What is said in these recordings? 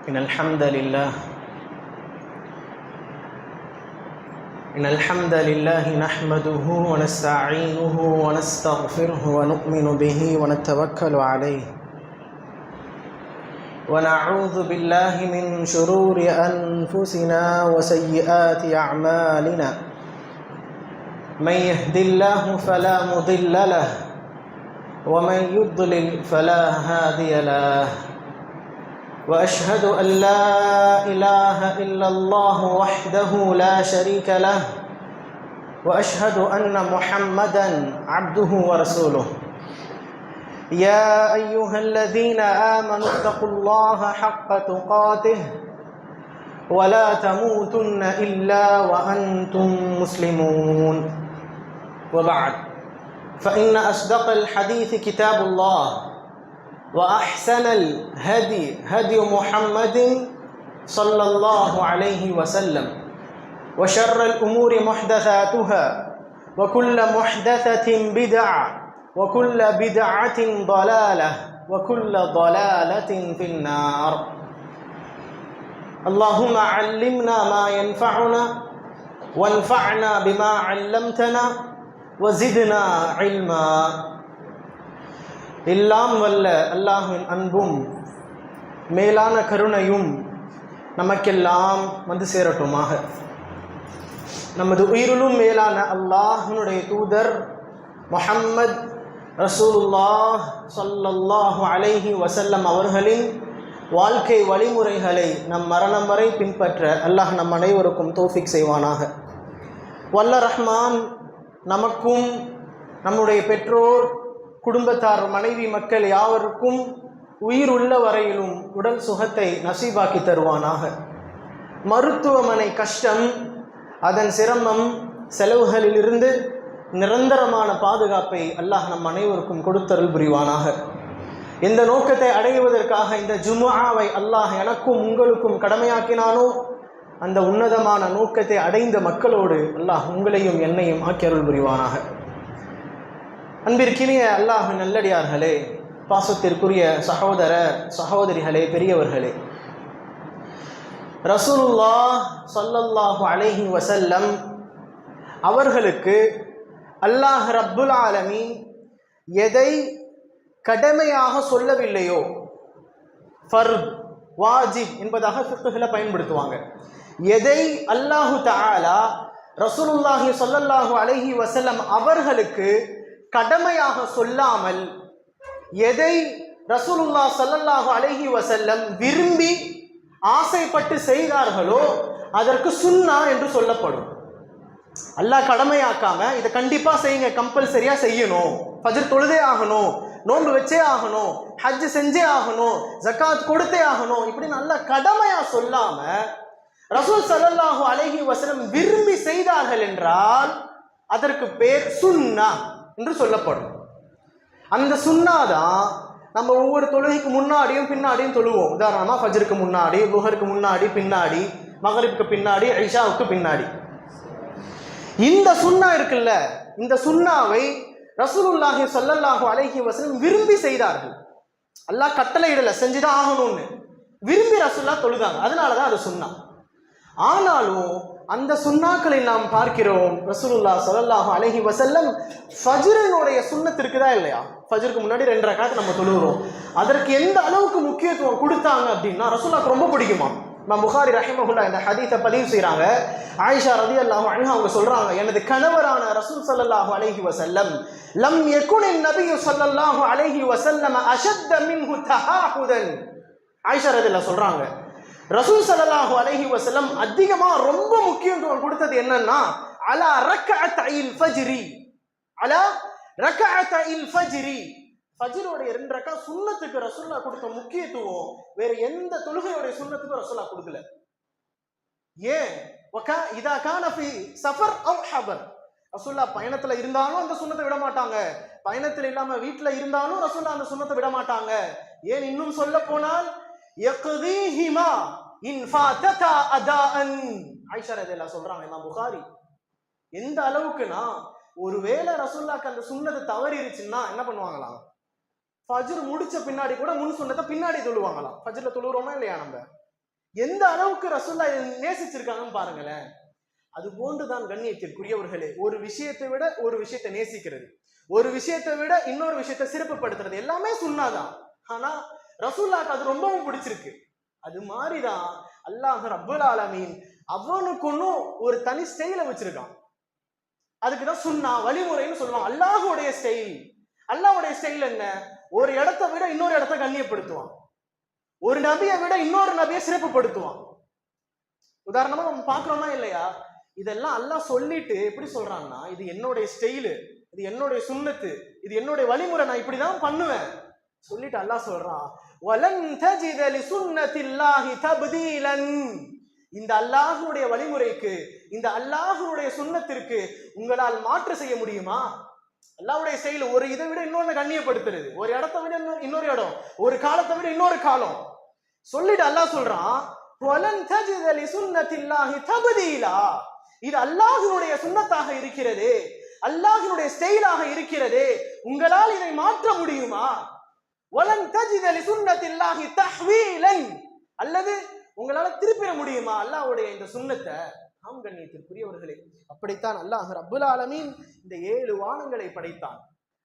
إن الحمد لله نحمده ونستعينه ونستغفره ونؤمن به ونتوكل عليه ونعوذ بالله من شرور أنفسنا وسيئات أعمالنا من يهد الله فلا مضل له ومن يضلل فلا هادي له وأشهد أن لا إله إلا الله وحده لا شريك له وأشهد أن محمدًا عبده ورسوله يا أيها الذين آمنوا اتقوا الله حق تقاته ولا تموتن إلا وأنتم مسلمون وبعد فإن أصدق الحديث كتاب الله وأحسن الهدي هدي محمد صلى الله عليه وسلم وشر الأمور محدثاتها وكل محدثة بدعة وكل بدعة ضلالة وكل ضلالة في النار اللهم علمنا ما ينفعنا وانفعنا بما علمتنا وزدنا علما. எல்லாம் வல்ல அல்லாஹ்வின் அன்பும் மேலான கருணையும் நமக்கெல்லாம் வந்து சேரட்டுமாக. நமது உயிரிலும் மேலான அல்லாஹ்வினுடைய தூதர் முஹம்மத் ரசூலுல்லாஹ் ஸல்லல்லாஹு அலைஹி வஸல்லம் அவர்களின் வாழ்க்கை வழிமுறைகளை நம் மரணம் வரை பின்பற்ற அல்லாஹ் நம் அனைவருக்கும் தௌஃபீக் செய்வானாக. வல்ல ரஹ்மான் நமக்கும் நம்முடைய பெற்றோர் குடும்பத்தார் மனைவி மக்கள் யாவருக்கும் உயிர் உள்ள வரையிலும் உடல் சுகத்தை நசீபாக்கி தருவானாக. மருத்துவமனை கஷ்டம், அதன் சிரமம், செலவுகளிலிருந்து நிரந்தரமான பாதுகாப்பை அல்லாஹ் நம் அனைவருக்கும் கொடுத்தருள் புரிவானாக. இந்த நோக்கத்தை அடைவதற்காக இந்த ஜும்ஆவை அல்லாஹ் எனக்கும் உங்களுக்கும் கடமையாக்கினானோ அந்த உன்னதமான நோக்கத்தை அடைந்த மக்களோடு அல்லாஹ் உங்களையும் என்னையும் ஆக்கி அருள் புரிவானாக. அன்பிற்கினிய அல்லாஹ் நல்லடியார்களே, பாசத்திற்குரிய சகோதர சகோதரிகளே, பெரியவர்களே, ரசூலுல்லாஹ் ஸல்லல்லாஹு அலைஹி வஸல்லம் அவர்களுக்கு அல்லாஹ் ரப்புல் ஆலமீன் எதை கடமையாக சொல்லவில்லையோ, ஃபர்த் வாஜிப் என்பதாக ஃபிக்ஹ்ல பயன்படுத்துவாங்க. எதை அல்லாஹு தஆலா ரசூலுல்லாஹி ஸல்லல்லாஹு அலைஹி வஸல்லம் அவர்களுக்கு கடமையாக சொல்லாமல் எதை ரசூலுல்லாஹ் ஸல்லல்லாஹு அலைஹி வஸல்லம் விரும்பி ஆசைப்பட்டு செய்தார்களோ அதற்கு சுன்னா என்று சொல்லப்படும். அல்லாஹ் கடமையாக்காம இதை கண்டிப்பா செய்யுங்க, கம்பல்சரியா செய்யணும், ஃபஜ்ர் தொழுதே ஆகணும், நோன்பு வச்சே ஆகணும், ஹஜ் செஞ்சே ஆகணும், ஜகாத் கொடுத்தே ஆகணும், இப்படி நல்ல கடமையா சொல்லாம ரசூல் ஸல்லல்லாஹு அலைஹி வஸல்லம் விரும்பி செய்தார்கள் என்றால் அதற்கு பேர் சுன்னா என்று சொல்லப்படும். அந்த சுன்னாதான் நம்ம ஒவ்வொரு தொழுகைக்கு முன்னாடியும் பின்னாடியும் தொழுவோம். உதாரணமா ஃபஜ்ருக்கு முன்னாடி, லுஹருக்கு முன்னாடி, பின்னாடி, மகரிப்க்கு பின்னாடி, இஷாவுக்கு பின்னாடி. இந்த சுன்னா இருக்குல்ல, இந்த சுன்னாவை ரசூலுல்லாஹி ஸல்லல்லாஹு அலைஹி வஸல்லம் விரும்பி செய்தார்கள். அல்லாஹ் கட்டளை இடல, செஞ்சுதான் ஆகணும்னு விரும்பி ரசூலுல்லாஹ் தொழுதாங்க, அதனாலதான் அது சுன்னா. ஆனாலும் அந்த சுன்னாக்களை நாம் பார்க்கிறோம், ரசூலுல்லாஹ் ஸல்லல்லாஹு அலைஹி வஸல்லம் ஃபஜ்ரினுடைய சுன்னத் இருக்குதா இல்லையா, ஃபஜ்ருக்கு முன்னாடி 2 ரக்காத் நம்ம தொழுகிறோம், அதற்கு எந்த அளவுக்கு முக்கியத்துவம் கொடுத்தாங்க அப்படின்னா ரசூலுல்லாஹ்க்கு ரொம்ப பிடிக்குமா. இமாம் புகாரி ரஹிமஹுல்லாஹ் இந்த ஹதீஸை பதிவு செய்கிறாங்க. ஆயிஷா ரலியல்லாஹு அன்ஹா அவங்க சொல்றாங்க, எனது கணவரான ரசூல் ஸல்லல்லாஹு அலைஹி வஸல்லம் லம் யகுனின் நபியு ஸல்லல்லாஹு அலைஹி வஸல்லம் அஷத்த மின்ஹு தஹாஹுதன். ஆயிஷா ரலியல்லாஹு சொல்றாங்க, ரசூல் ஸல்லல்லாஹு அலைஹி வஸல்லம் அதிகமா ரொம்ப முக்கியத்துவம் கொடுத்தது என்னன்னா அலா ரக்அத்தைல் ஃபஜ்ரி, அலா ரக்அத்தைல் ஃபஜ்ரி, ஃபஜ்ருடைய 2 ரக்காத் சுன்னத்துக்கு ரசூலுல்லாஹ் கொடுத்த முக்கியத்துவம் வேற எந்த தொழுகையுடைய சுன்னத்துக்கும் ரசூலுல்லாஹ் கொடுக்கல. ஏன்? இதா கான ஃபீ சஃபர் அவ் ஹபர், ரசூலுல்லாஹ் பயணத்துல இருந்தாலும் அந்த சுன்னத்தை விட மாட்டாங்க, பயணத்துல இல்லாம வீட்டுல இருந்தாலும் ரசூலுல்லாஹ் அந்த சுன்னத்தை விட மாட்டாங்க. ஏன் இன்னும் சொல்ல போனால் யக்தீஹிமா இன் ஃபாததா அதான். ஆயிஷா ரலியல்லாஹு சொல்றாங்க, இமாம் புகாரி எந்த அளவுக்குனா ஒருவேளை ரசூலுல்லாஹ்க்கு அந்த சுன்னத்தை தவறிருச்சுன்னா என்ன பண்ணுவாங்களாம், ஃபஜ்ர் முடிச்ச பின்னாடி கூட முன் சுன்னத்தை பின்னாடி தொழுவாங்களாம். ஃபஜ்ர்ல தொழுறோமா இல்லையா நம்ம, எந்த அளவுக்கு ரசூலுல்லாஹ் நேசிச்சிருக்காங்கன்னு பாருங்களேன். அது போன்றுதான் கண்ணியத்திற்குரியவர்களே, ஒரு விஷயத்தை விட ஒரு விஷயத்தை நேசிக்கிறது, ஒரு விஷயத்தை விட இன்னொரு விஷயத்தை சிறப்புப்படுத்துறது எல்லாமே சுன்னாதான். ஆனா ரசூலுல்லாஹ்க்கு அது ரொம்பவும் பிடிச்சிருக்கு. அது மாதிரிதான் அல்லாஹ் ரப்பல் ஆலமீன் அவனுக்கு ஒன்னும் ஒரு தனி ஸ்டைல வச்சிருக்கான். அதுக்குதான் சுன்னா வழிமுறைன்னு சொல்லுவாங்க. அல்லாஹ்வுடைய ஸ்டைல், அல்லாஹ்வுடைய ஸ்டைல் என்ன? ஒரு இடத்தை விட இன்னொரு இடத்தை கண்ணியப்படுத்துவான், ஒரு நபியை விட இன்னொரு நபியை சிறப்புப்படுத்துவான். உதாரணமா நம்ம பாக்குறோமா இல்லையா? இதெல்லாம் அல்லாஹ் சொல்லிட்டு எப்படி சொல்றான்னா, இது என்னுடைய ஸ்டைலு, இது என்னுடைய சுன்னத்து, இது என்னுடைய வழிமுறை, நான் இப்படிதான் பண்ணுவேன் சொல்லிட்டு அல்லாஹ் சொல்றான், வலன் தஜித லிசுன்னத்தில்லாஹி தப்தீலன். இந்த அல்லாஹ்வுடைய வழிமுறைக்கு, இந்த அல்லாஹ்வுடைய சுன்னத்திற்கு உங்களால் மாற்று செய்ய முடியுமா? அல்லாஹ்வுடைய ஸ்டைல் ஒரு இதை விட இன்னொன்னு கண்ணியப்படுத்துறது, ஒரு இடத்தை விட இன்னொரு இடம், ஒரு காலத்தை விட இன்னொரு காலம் சொல்லிட்டு அல்லாஹ் சொல்றான், வலன் தஜித லிசுன்னத்தில்லாஹி தப்தீலா. இது அல்லாஹ்வுடைய சுன்னத்தாக இருக்கிறது, அல்லாஹ்வுடைய ஸ்டைலாக இருக்கிறது, உங்களால் இதை மாற்ற முடியுமா? வலன் தஜித லிசுன்னத்தில்லாஹி தஹ்வீலன். அல்லது உங்களால திருப்பிட முடியுமா அல்லாஹ்வுடைய இந்த சுன்னத்தை? ஆம் கண்ணியத்திற்குரியவர்களே, அப்படித்தான் அல்லாஹ் ரப்பல் ஆலமீன் இந்த 7 வானங்களை படைத்தான்.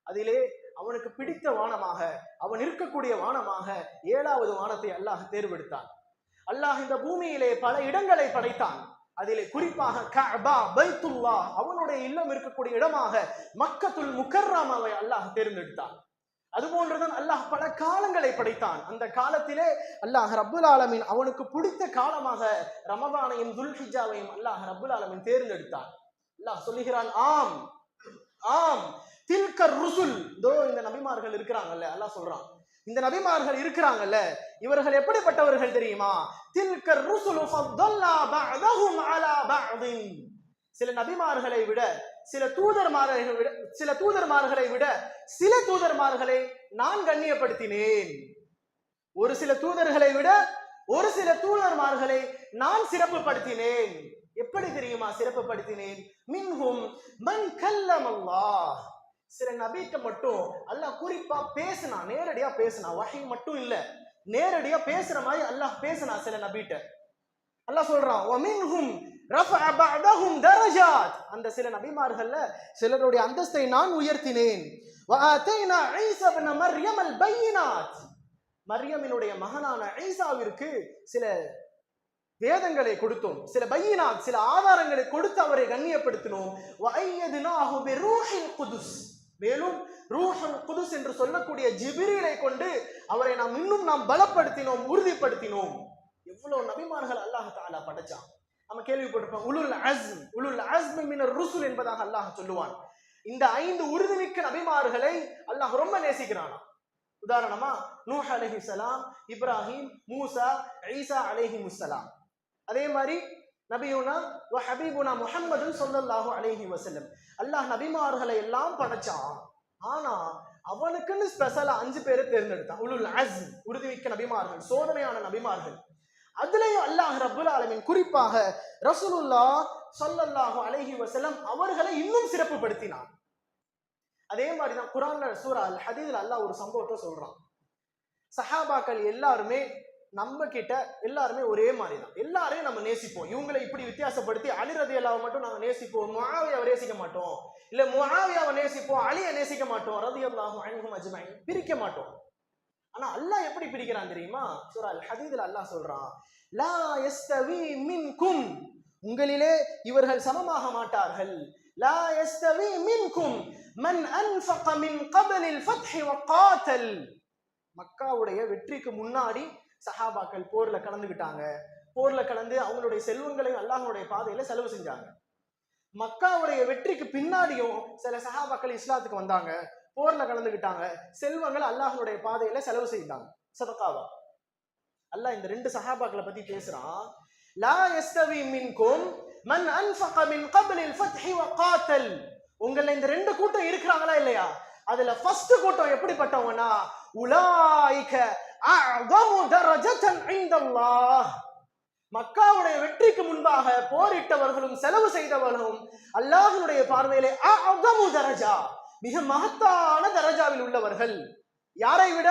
அதிலே அவனுக்கு பிடித்த வானமாக, அவன் இருக்கக்கூடிய வானமாக 7வது வானத்தை அல்லாஹ் தேர்வெடுத்தான். அல்லாஹ் இந்த பூமியிலே பல இடங்களை படைத்தான். அதிலே குறிப்பாக கஅபா, பைத்துல்லாஹ், அவனுடைய இல்லம் இருக்கக்கூடிய இடமாக மக்கத்துல் முக்கர்ரமாவை அல்லாஹ் தேர்ந்தெடுத்தான். அதுபோன்றுதான் அல்லாஹ் பல காலங்களை படைத்தான். அந்த காலத்திலே அல்லாஹ் ரப்பல் ஆலமீன் அவனுக்கு பிடித்த காலமாக ரமதானையும் துல்ஹிஜ்ஜாவையும் அல்லாஹ் ரப்பல் ஆலமீன் தேர்ந்தெடுத்தான். அல்லாஹ் சொல்லுகிறான், ஆம் ஆம் தில்கர் ருசுல். தோ இந்த நபிமார்கள் இருக்கிறாங்கல்ல, அல்லாஹ் சொல்றான், இந்த நபிமார்கள் இருக்கிறாங்கல்ல, இவர்கள் எப்படிப்பட்டவர்கள் தெரியுமா? தில்கர் ருசுல் ஃபضلنا بعضهم على بعض. சில நபிமார்களை விட, சில தூதர்மார்களை விட சில தூதர்மார்களை நான் கண்ணியப்படுத்தினேன். ஒரு சில தூதர்களை விட ஒரு சில தூதர்மார்களை நான் சிறப்புப்படுத்தினேன். எப்படி தெரியுமா சிறப்புப்படுத்தினேன்? மின்ஹும் மன் கல்லம் அல்லாஹ். சில நபிக்கு மட்டும் அல்லாஹ் குறிப்பா பேசினா, நேரடியா பேசினா, வஹி மட்டும் இல்ல, நேரடியா பேசுற மாதிரி அல்லாஹ் பேசினா சில நபிட்ட. அல்லாஹ் சொல்றான், வமின்ஹும் ரஃபஅ பஅதஹும் தரஜாத். அந்த சில நபிமார்கள்ல சிலருடைய அந்தஸ்தை நான் உயர்த்தினேன். வஆதைனா ஈஸா இப்ன மர்யம் அல் பையினாத். மர்யமினுடைய மகனான ஈசாவிற்கு சில வேதங்களை கொடுத்தோம், சில பையினாத், சில ஆதாரங்களை கொடுத்து அவரை கண்ணியப்படுத்தினோம். வஅய்யதுனாஹு பிரூஹில் குதுஸ். மேலும் ரூஹுல் குதுஸ் என்று சொல்லக்கூடிய ஜிப்ரீலை கொண்டு அவரை நாம் பலப்படுத்தினோம், உறுதிப்படுத்தினோம். எவ்வளவு நபிமார்கள் அல்லாஹ் தஆலா படைச்சான். நம்ம கேள்விப்பட்டிருப்போம், உலுல் அஸ்மி மினர் ருசுல் என்பதாக அல்லாஹ் சொல்லுவான். இந்த 5 உறுதிமிக்க நபிமார்களை அல்லாஹ் ரொம்ப நேசிக்கிறானா. உதாரணமா நூஹ் அலைஹிஸ்ஸலாம், இப்ராஹிம், மூசா, ஈசா அலைஹிமுஸ்ஸலாம். அதே மாதிரி நபியுனா வ ஹபீபுனா முஹம்மது ஸல்லல்லாஹு அலைஹி வஸல்லம். அல்லாஹ் நபிமார்களை எல்லாம் படைச்சான். ஆனா அவனுக்குன்னு ஸ்பெஷலா 5 பேரை தேர்ந்தெடுத்தான். உலுல் அஸ்ம், உறுதிமிக்க நபிமார்கள், சோதனையான நபிமார்கள். அதுலயும் அல்லாஹ் ரப்பல் ஆலமீன் குறிப்பாக ரசூலுல்லாஹ் ஸல்லல்லாஹு அலைஹி வஸல்லம் அவர்களை இன்னும் சிறப்புப்படுத்தினான். அதே மாதிரிதான் குர்ஆன்ல சூரா அல் ஹதீத்ல அல்லாஹ் ஒரு சம்பவத்தை சொல்றான். சஹாபாக்கள் எல்லாருமே நம்ம கிட்ட எல்லாருமே ஒரே மாதிரி தான், எல்லாரையும் நம்ம நேசிப்போம். இவங்களை இப்படி வித்தியாசப்படுத்தி அலி ரலியல்லாஹு மட்டும் நாங்க நேசிப்போம், முஆவியாவை நேசிக்க மாட்டோம், இல்ல முஆவியாவை நேசிப்போம், அலியை நேசிக்க மாட்டோம், ரலியல்லாஹு அன்ஹும் அஜ்மஈன் பிரிக்க மாட்டோம். ஆனா அல்லாஹ் எப்படி பிரிக்கிறான் தெரியுமா? சூரா அல் ஹதீத்ல அல்லாஹ் சொல்றான், லா யஸ்தவி மின்கும், உங்களிலே இவர்கள் சமமாக மாட்டார்கள். லா யஸ்தவி மின்கும் மன் அன்ஃபக மின் கப்லில் ஃபத்ஹி வகாத்தல். மக்காவுடைய வெற்றிக்கு முன்னாடி சஹாபாக்கள் போர்ல கலந்துக்கிட்டாங்க. போர்ல கலந்து அவங்களுடைய செல்வங்களையும் அல்லாஹ்வுடைய பாதையில செலவு செஞ்சாங்க. மக்காவுடைய வெற்றிக்கு பின்னாடியும் சில சஹாபாக்கள் இஸ்லாத்துக்கு வந்தாங்க, போர்ல கலந்துக்கிட்டாங்க, செல்வங்கள் அல்லாஹ்வுடைய பாதையில செலவு செய்தாங்க, சதகாவா. அல்லாஹ் இந்த 2 சஹாபாக்களை பத்தி பேசுறான். லா யஸ்தவி மின்கும் மன் அன்ஃபக மின் கப்லில் ஃபத்ஹி வகாத்தல். உங்கள இந்த 2 கூட்டம் இருக்கிறாங்களா இல்லையா? அதுல ஃபர்ஸ்ட் கூட்டம் எப்படிப்பட்டவங்கன்னா, உலாயிக அஅதமு தரஜதன் இன்தல்லாஹ். மக்காவுடைய வெற்றிக்கு முன்பாக போரிட்டவர்களும் செலவு செய்தவர்களும் அல்லாஹ்வுடைய பார்வையிலே அஅதமு தரஜா, மிக மகத்தான தரஜாவில் உள்ளவர்கள். யாரை விட?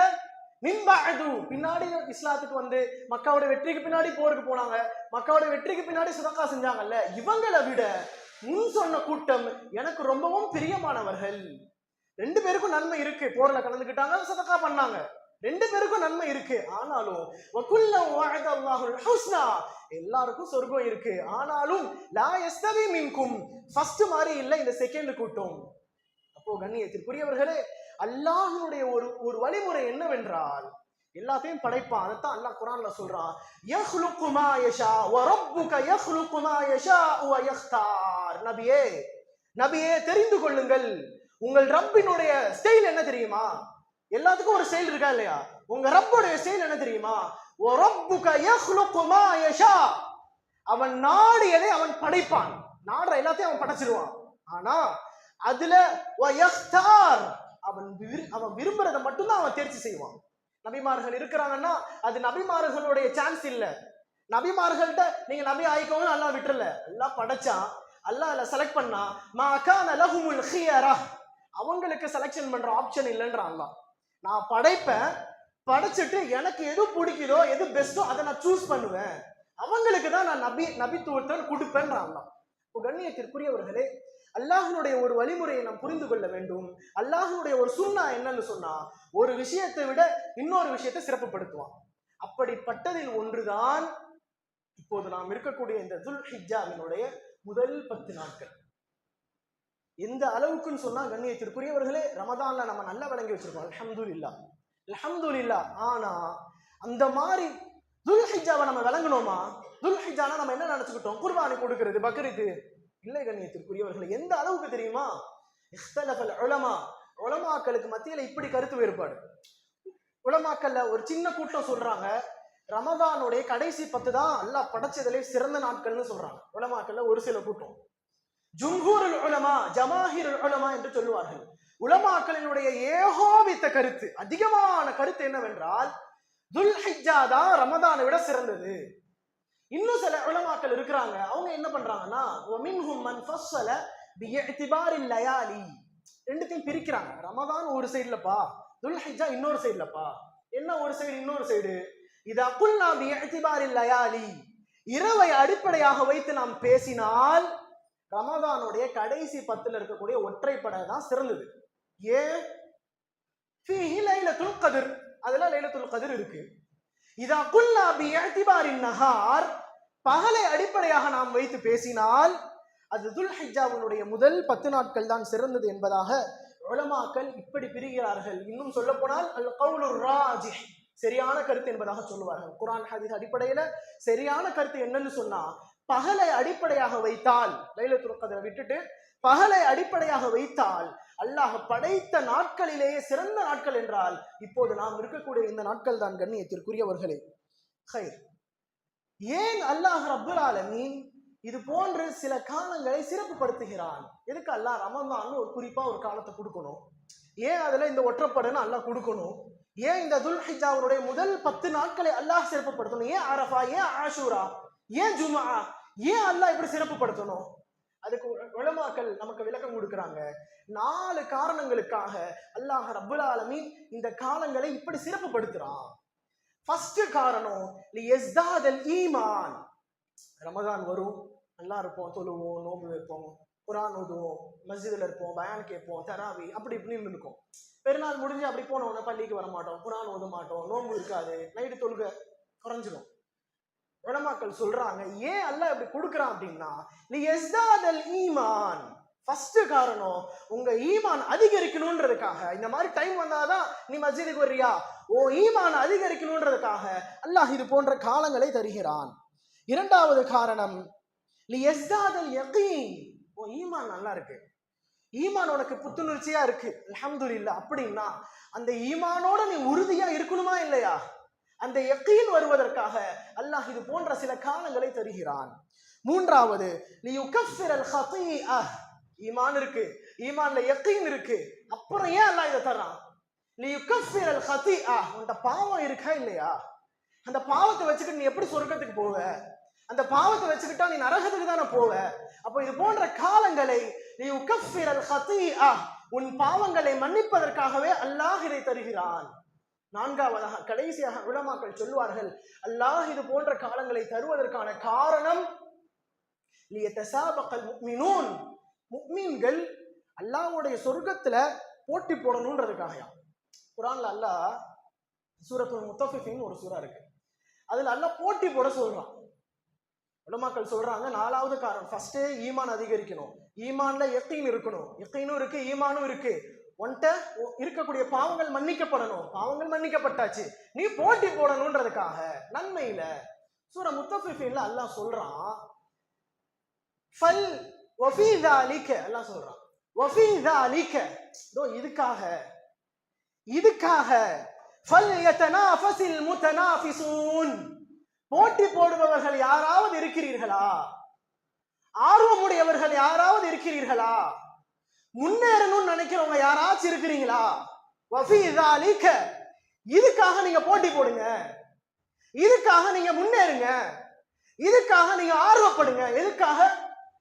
மின்பஅது பின்னாடி இஸ்லாத்துக்கு வந்து மக்காவோட வெற்றிக்கு பின்னாடி போருக்கு போனாங்க, மக்காவோட வெற்றிக்கு பின்னாடி சதகா செஞ்சாங்கல்ல, இவங்களை விட முன் சொன்ன கூட்டம் எனக்கு ரொம்பவும் பிரியமானவர்கள். 2 பேருக்கும் நன்மை இருக்கு, போர்ல கலந்துக்கிட்டாங்க, சதகா பண்ணாங்க, 2 பேருக்கும் நன்மை இருக்கு. ஆனாலும் வகுல்லம் வஅதல்லாஹுல் ஹுஸ்னா, எல்லாருக்கும் சொர்க்கம் இருக்கு. ஆனாலும் லா யஸ்தவி மின்கும், ஃபர்ஸ்ட் மாதிரி இல்ல இந்த செகண்ட் கூட்டம். அப்போ கண்ணியத்திற்குரியவர்களே, அல்லாஹ்வுடைய ஒரு வழிமுறை என்னவென்றால் எல்லாத்தையும் படைப்பான். அதைத்தான் அல்லாஹ் குர்ஆன்ல சொல்றான், யஹ்லுகு மா யஷா வ ரப்புக யஹ்லுகு மா யஷா வ யக்தார். நபியே தெரிந்து கொள்ளுங்கள், உங்கள் ரப்பினுடைய ஸ்டைல் என்ன தெரியுமா? எல்லாத்துக்கும் ஒரு ஸ்டைல் இருக்கா இல்லையா? உங்க ரப்புடைய ஸ்டைல் என்ன தெரியுமா? வ ரப்புக யஹ்லுகு மா யஷா, அவன் நாடியதை அவன் படைப்பான், நாடுற எல்லாத்தையும் அவன் படைச்சிருவான். ஆனா அதுல வ யக்தார், அவன் விரும்புறதை மட்டும்தான் அவன் தேர்ச்சி செய்வான். நபிமார்கள் இருக்கிறாங்கன்னா அது நபிமார்களுடைய சான்ஸ் இல்ல. நபிமார்கள்ட்ட நீங்க நபி ஆயிக்கோங்க அல்லாஹ் விட்டுறல, அல்லாஹ் படைச்சான், அல்லாஹ் செலக்ட் பண்ணா, மா கான லஹுமுல் ஹியரா, அவங்களுக்கு செலக்ஷன் பண்ற ஆப்ஷன் இல்லைன்றான் அல்லாஹ். நான் படைப்பேன், படைச்சிட்டு எனக்கு எது பிடிக்குதோ எது பெஸ்டோ அதை நான் சூஸ் பண்ணுவேன், அவங்களுக்கு தான் நான் நபித்துவத்தை கொடுப்பேன்றான் அல்லாஹ். கண்ணியத்திற்குரியவர்களே, அல்லாஹ்வுடைய ஒரு வழிமுறையை நாம் புரிந்து கொள்ள வேண்டும். அல்லாஹ்வுடைய ஒரு சுன்னா என்னன்னு சொன்னா, ஒரு விஷயத்தை விட இன்னொரு விஷயத்தை சிறப்புப்படுத்துவான். அப்படிப்பட்டதில் ஒன்றுதான் இப்போது நாம் இருக்கக்கூடிய இந்த துல்ஹிஜ்ஜாவினுடைய முதல் 10 நாட்கள். எந்த அளவுக்குன்னு சொன்னா கண்ணியத்திற்குரியவர்களே, ரமதான்ல நம்ம நல்லா விளங்கி வச்சிருக்கோம், அல்ஹம்துலில்லாஹ் அல்ஹம்துலில்லாஹ். ஆனா அந்த மாதிரி துல்ஹிஜ்ஜாவை நம்ம விளங்கணுமா? துல்ஹிஜ்ஜானா நம்ம என்ன நினைச்சுக்கிட்டோம், குர்பானி கொடுக்கிறது, பக்ரீத். இல்லை கண்ணியத்திற்குரியவர்களே, எந்த அளவுக்கு தெரியுமா? இஹ்தலஃபல் உலமா, உலமாக்களுக்கு மத்தியில இப்படி கருத்து வேறுபாடு. உலமாக்கல்ல ஒரு சின்ன கூட்டம் சொல்றாங்க, ரமதானுடைய கடைசி 10 தான் அல்லாஹ் படைச்சதிலே சிறந்த நாட்கள்னு சொல்றாங்க. உலமாக்கல்ல ஒரு சில கூட்டம், ஜும்ஹூருல் உலமா, ஜமாஹிருல் உலமா என்று சொல்லுவார்கள். உலமாக்களினுடைய ஏகோபித்த கருத்து, அதிகமான கருத்து என்னவென்றால், துல்ஹிஜ்ஜா தான் ரமதானை விட சிறந்தது. இன்னும் சில உலமாக்கள் இருக்கிறாங்க, அவங்க என்ன பண்றாங்கன்னா, ومنهم من فصل باعتبار الليالي, ரெண்டுத்தையும் பிரிக்கிறாங்க. ரமதான் ஒரு சைடுலப்பா, துல்ஹிஜ்ஜா இன்னொரு சைடுலப்பா. என்ன ஒரு சைடு இன்னொரு சைடு? இதா குல்னா باعتبار الليالي, இரவை அடிப்படையாக வைத்து நாம் பேசினால் ரமதானுடைய கடைசி 10ல இருக்கக்கூடிய ஒற்றைப்படை தான் சிறந்தது. ஏன்? ஃபீஹி லைலத்துல் கத்ர், அதுல லைலத்துல் கத்ர் இருக்கு. இதா குல்னா பிஇஅ்திபாரின் நஹார், பகலை அடிப்படையாக நாம் வைத்து பேசினால் அது துல்ஹிஜ்ஜாவினுடைய முதல் 10 நாட்கள் தான் சிறந்தது என்பதாக உலமாக்கள் இப்படி பிரிகிறார்கள். இன்னும் சொல்ல போனால் அல் கவுலுர் ராஜிஹ், சரியான கருத்து என்பதாக சொல்லுவார்கள். குர்ஆன் ஹதீஸ் அடிப்படையில சரியான கருத்து என்னன்னு சொன்னா, பகலை அடிப்படையாக வைத்தால், லைலத்துல் கத்ரை விட்டுட்டு பகலை அடிப்படையாக வைத்தால் அல்லாஹ் படைத்த நாட்களிலேயே சிறந்த நாட்கள் என்றால் இப்போது நாம் இருக்கக்கூடிய இந்த நாட்கள் தான் கண்ணியத்திற்குரியவர்களே. ஏன் அல்லாஹ் ரப்புல் ஆலமீன் இது போன்று சில காலங்களை சிறப்புப்படுத்துகிறான்? எதுக்கு அல்லாஹ் ரமதான் ஒரு குறிப்பா ஒரு காலத்தை கொடுக்கணும்? ஏன் அதுல இந்த ஒற்றப்படைன்னு அல்லாஹ் கொடுக்கணும்? ஏன் இந்த துல்ஹிஜ்ஜாவுடைய முதல் 10 நாட்களை அல்லாஹ் சிறப்புப்படுத்தணும்? ஏன் அரஃபா, ஏன் ஆஷூரா, ஏன் ஜும்ஆ, ஏன் அல்லாஹ் இப்படி சிறப்புப்படுத்தணும்? அதுக்கு உலமாக்கள் நமக்கு விளக்கம் கொடுக்கிறாங்க. 4 காரணங்களுக்காக அல்லாஹ் ரப்புல் ஆலமீன் இந்த காலங்களை இப்படி சிறப்புப்படுத்துறான். ஃபர்ஸ்ட் காரணம், லியஸ்தாதல் ஈமான். ரமதான் வரும், நல்லா இருப்போம், தொழுவோம், நோன்பு வைப்போம், குர்ஆன் ஓதுவோம், மஸ்ஜிதில் இருப்போம், பயான் கேட்போம், தராவி அப்படி இப்படின்னு இருக்கும். பெருநாள் முடிஞ்சு அப்படி போனோம்னா பள்ளிக்கு வர மாட்டோம், குர்ஆன் ஓத மாட்டோம், நோன்பு இருக்காது, நைட்டு தொழுகை குறைஞ்சிடும். உலமாக்கள் சொல்றாங்க, ஏன் அல்லாஹ் இப்படி கொடுக்குறான் அப்படின்னா, லியஸ்தாதல் ஈமான். ஃபர்ஸ்ட் காரணம், உங்க ஈமான் அதிகரிக்கணும்ன்றதுக்காக. இந்த மாதிரி டைம் வந்தாதான் நீ மஸ்ஜிதுக்கு வர்றியா, ஓ ஈமான் அதிகரிக்கணும்ன்றதுக்காக அல்லாஹ் இது போன்ற காலங்களை தருகிறான். இரண்டாவது காரணம், லியஸ்தாதல் யகீன். ஓ ஈமான் நல்லா இருக்கு, ஈமான் உனக்கு புத்துணர்ச்சியா இருக்கு, அல்ஹம்துலில்லாஹ் அப்படின்னா அந்த ஈமானோட நீ உறுதியா இருக்கணுமா இல்லையா? அந்த யகீன் வருவதற்காக அல்லாஹ் இது போன்ற சில காலங்களை தருகிறான். மூன்றாவது, லியுகஃபிரல் ஹதீஅ. ஈமான் இருக்கு, ஈமான்ல யகீன் இருக்கு, அப்புறம் ஏன் அல்லாஹ் இதை தர்றான்? லியுகஃபிரல் ஹதீஅ. உன்ட பாவம் இருக்கா இல்லையா? அந்த பாவத்தை வச்சுக்கிட்டு நீ எப்படி சொர்க்கத்துக்கு போவ? அந்த பாவத்தை வச்சுக்கிட்டா நீ நரகத்துக்கு தானே போவ. அப்போ இது போன்ற காலங்களை லியுகஃபிரல் ஹதீஅ, உன் பாவங்களை மன்னிப்பதற்காகவே அல்லாஹ் இதை தருகிறான். நான்காவதாக கடைசியாக உலமாக்கள் சொல்வார்கள், அல்லாஹ் இது போன்ற காலங்களை தருவதற்கான காரணம் லியதசாபகல் முஃமினூன், முஃமின்கள் அல்லாஹ்வுடைய சொர்க்கத்துல போட்டி போடணும்ன்றதுக்காக. குர்ஆன்ல அல்லாஹ் சூரத்துல் முத்தஃபிஃபின் ஒரு சூரா இருக்கு, அதுல அல்லாஹ் போட்டி போட சொல்றான். உலமாக்கள் சொல்றாங்க, நாலாவது காரணம், ஃபர்ஸ்ட் ஈமான் அதிகரிக்கணும், ஈமான்ல யக்கீன் இருக்கணும், யக்கீனும் இருக்கு ஈமானும் இருக்கு, உன்கிட்ட இருக்கக்கூடிய பாவங்கள் மன்னிக்கப்படணும், பாவங்கள் மன்னிக்கப்பட்டாச்சு, நீ போட்டி போடணும்ன்றதுக்காக நன்மையில. சூரா முத்தஃபிஃபின்ல அல்லாஹ் சொல்றான், ஃபல் வஃபீ ஸாலிக, அல்லாஹ் சொல்றான் வஃபீ ஸாலிக, இதுக்காக ஃபல் யதனாஃபஸில் முத்தனாஃபிஸூன், போட்டி போடுபவர்கள் யாராவது இருக்கிறீர்களா, ஆர்வமுடையவர்கள் யாராவது இருக்கிறீர்களா, முன்னேறணும்னு நினைக்கிறவங்க யாராச்சும் இருக்கிறீங்களா, வஃபீ ஸாலிக, இதுக்காக நீங்க போட்டி போடுங்க, இதுக்காக நீங்க முன்னேறுங்க, இதுக்காக நீங்க ஆர்வப்படுங்க. எதுக்காக?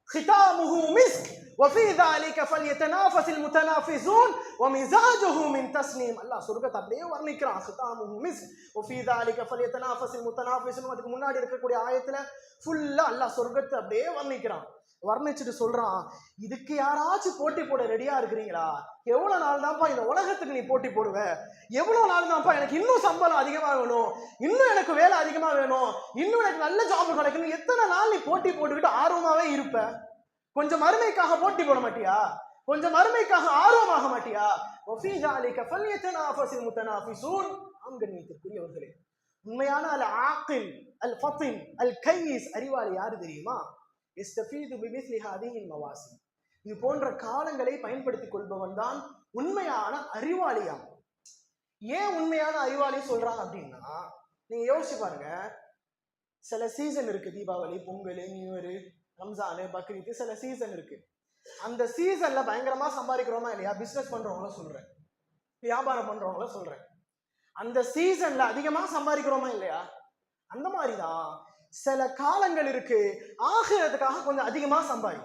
ختامه مسك وفي ذلك فليتنافس المتنافسون ومزاجه من تسنيم. அல்லாஹ் சொர்க்கத்தை அப்படியே வர்ணிக்கிறான், ختامه مسك وفي ذلك فليتنافس المتنافسون. அதுக்கு முன்னாடி இருக்கக்கூடிய ஆயத்துல ஃபுல்லா அல்லாஹ் சொர்க்கத்தை அப்படியே வர்ணிக்கிறான். வர்ணிச்சுட்டு சொல்றான், இதுக்கு யாராச்சும் போட்டி போட ரெடியா இருக்கிறீங்களா? எவ்வளவு நாள் தான்ப்பா இந்த உலகத்துக்கு நீ போட்டி போடுவ? எவ்வளவு நாள் தான்ப்பா எனக்கு இன்னும் சம்பளம் அதிகமா வேணும், இன்னும் எனக்கு வேலை அதிகமா வேணும், இன்னும் எனக்கு நல்ல ஜாப் கிடைக்கணும், எத்தனை நாள் நீ போட்டி போட்டுக்கிட்டு ஆர்வமாவே இருப்ப? கொஞ்சம் மறுமைக்காக போட்டி போட மாட்டியா? கொஞ்சம் மறுமைக்காக ஆர்வமாக மாட்டியா? وفي ذلك فليتنافس المتنافسون. கண்ணியத்திற்குரியவர்களே, உண்மையான அல் ஆகில் அல் ஃபத்தின் அல் கைஸ் அறிவாளி யாரு தெரியுமா? இஸ்தஃபீது பிமிஸ்லி ஹாதிஹில் மவாசிம், இது போன்ற காலங்களை பயன்படுத்திக் கொள்பவன் தான் உண்மையான அறிவாளியாம். ஏன் உண்மையான அறிவாளி சொல்றாங்க அப்படின்னா, நீங்க யோசிச்சு பாருங்க, சில சீசன் இருக்கு, தீபாவளி, பொங்கல், நியூ இயர், ரம்ஜானு, பக்ரீத், சில சீசன் இருக்கு. அந்த சீசன்ல பயங்கரமா சம்பாதிக்கிறோமா இல்லையா? பிசினஸ் பண்றவங்கள சொல்றேன், வியாபாரம் பண்றவங்கள சொல்றேன். அந்த சீசன்ல அதிகமா சம்பாதிக்கிறோமா இல்லையா? அந்த மாதிரிதான் சில காலங்கள் இருக்கு, ஆகிறதுக்காக கொஞ்சம் அதிகமா சம்பாதி.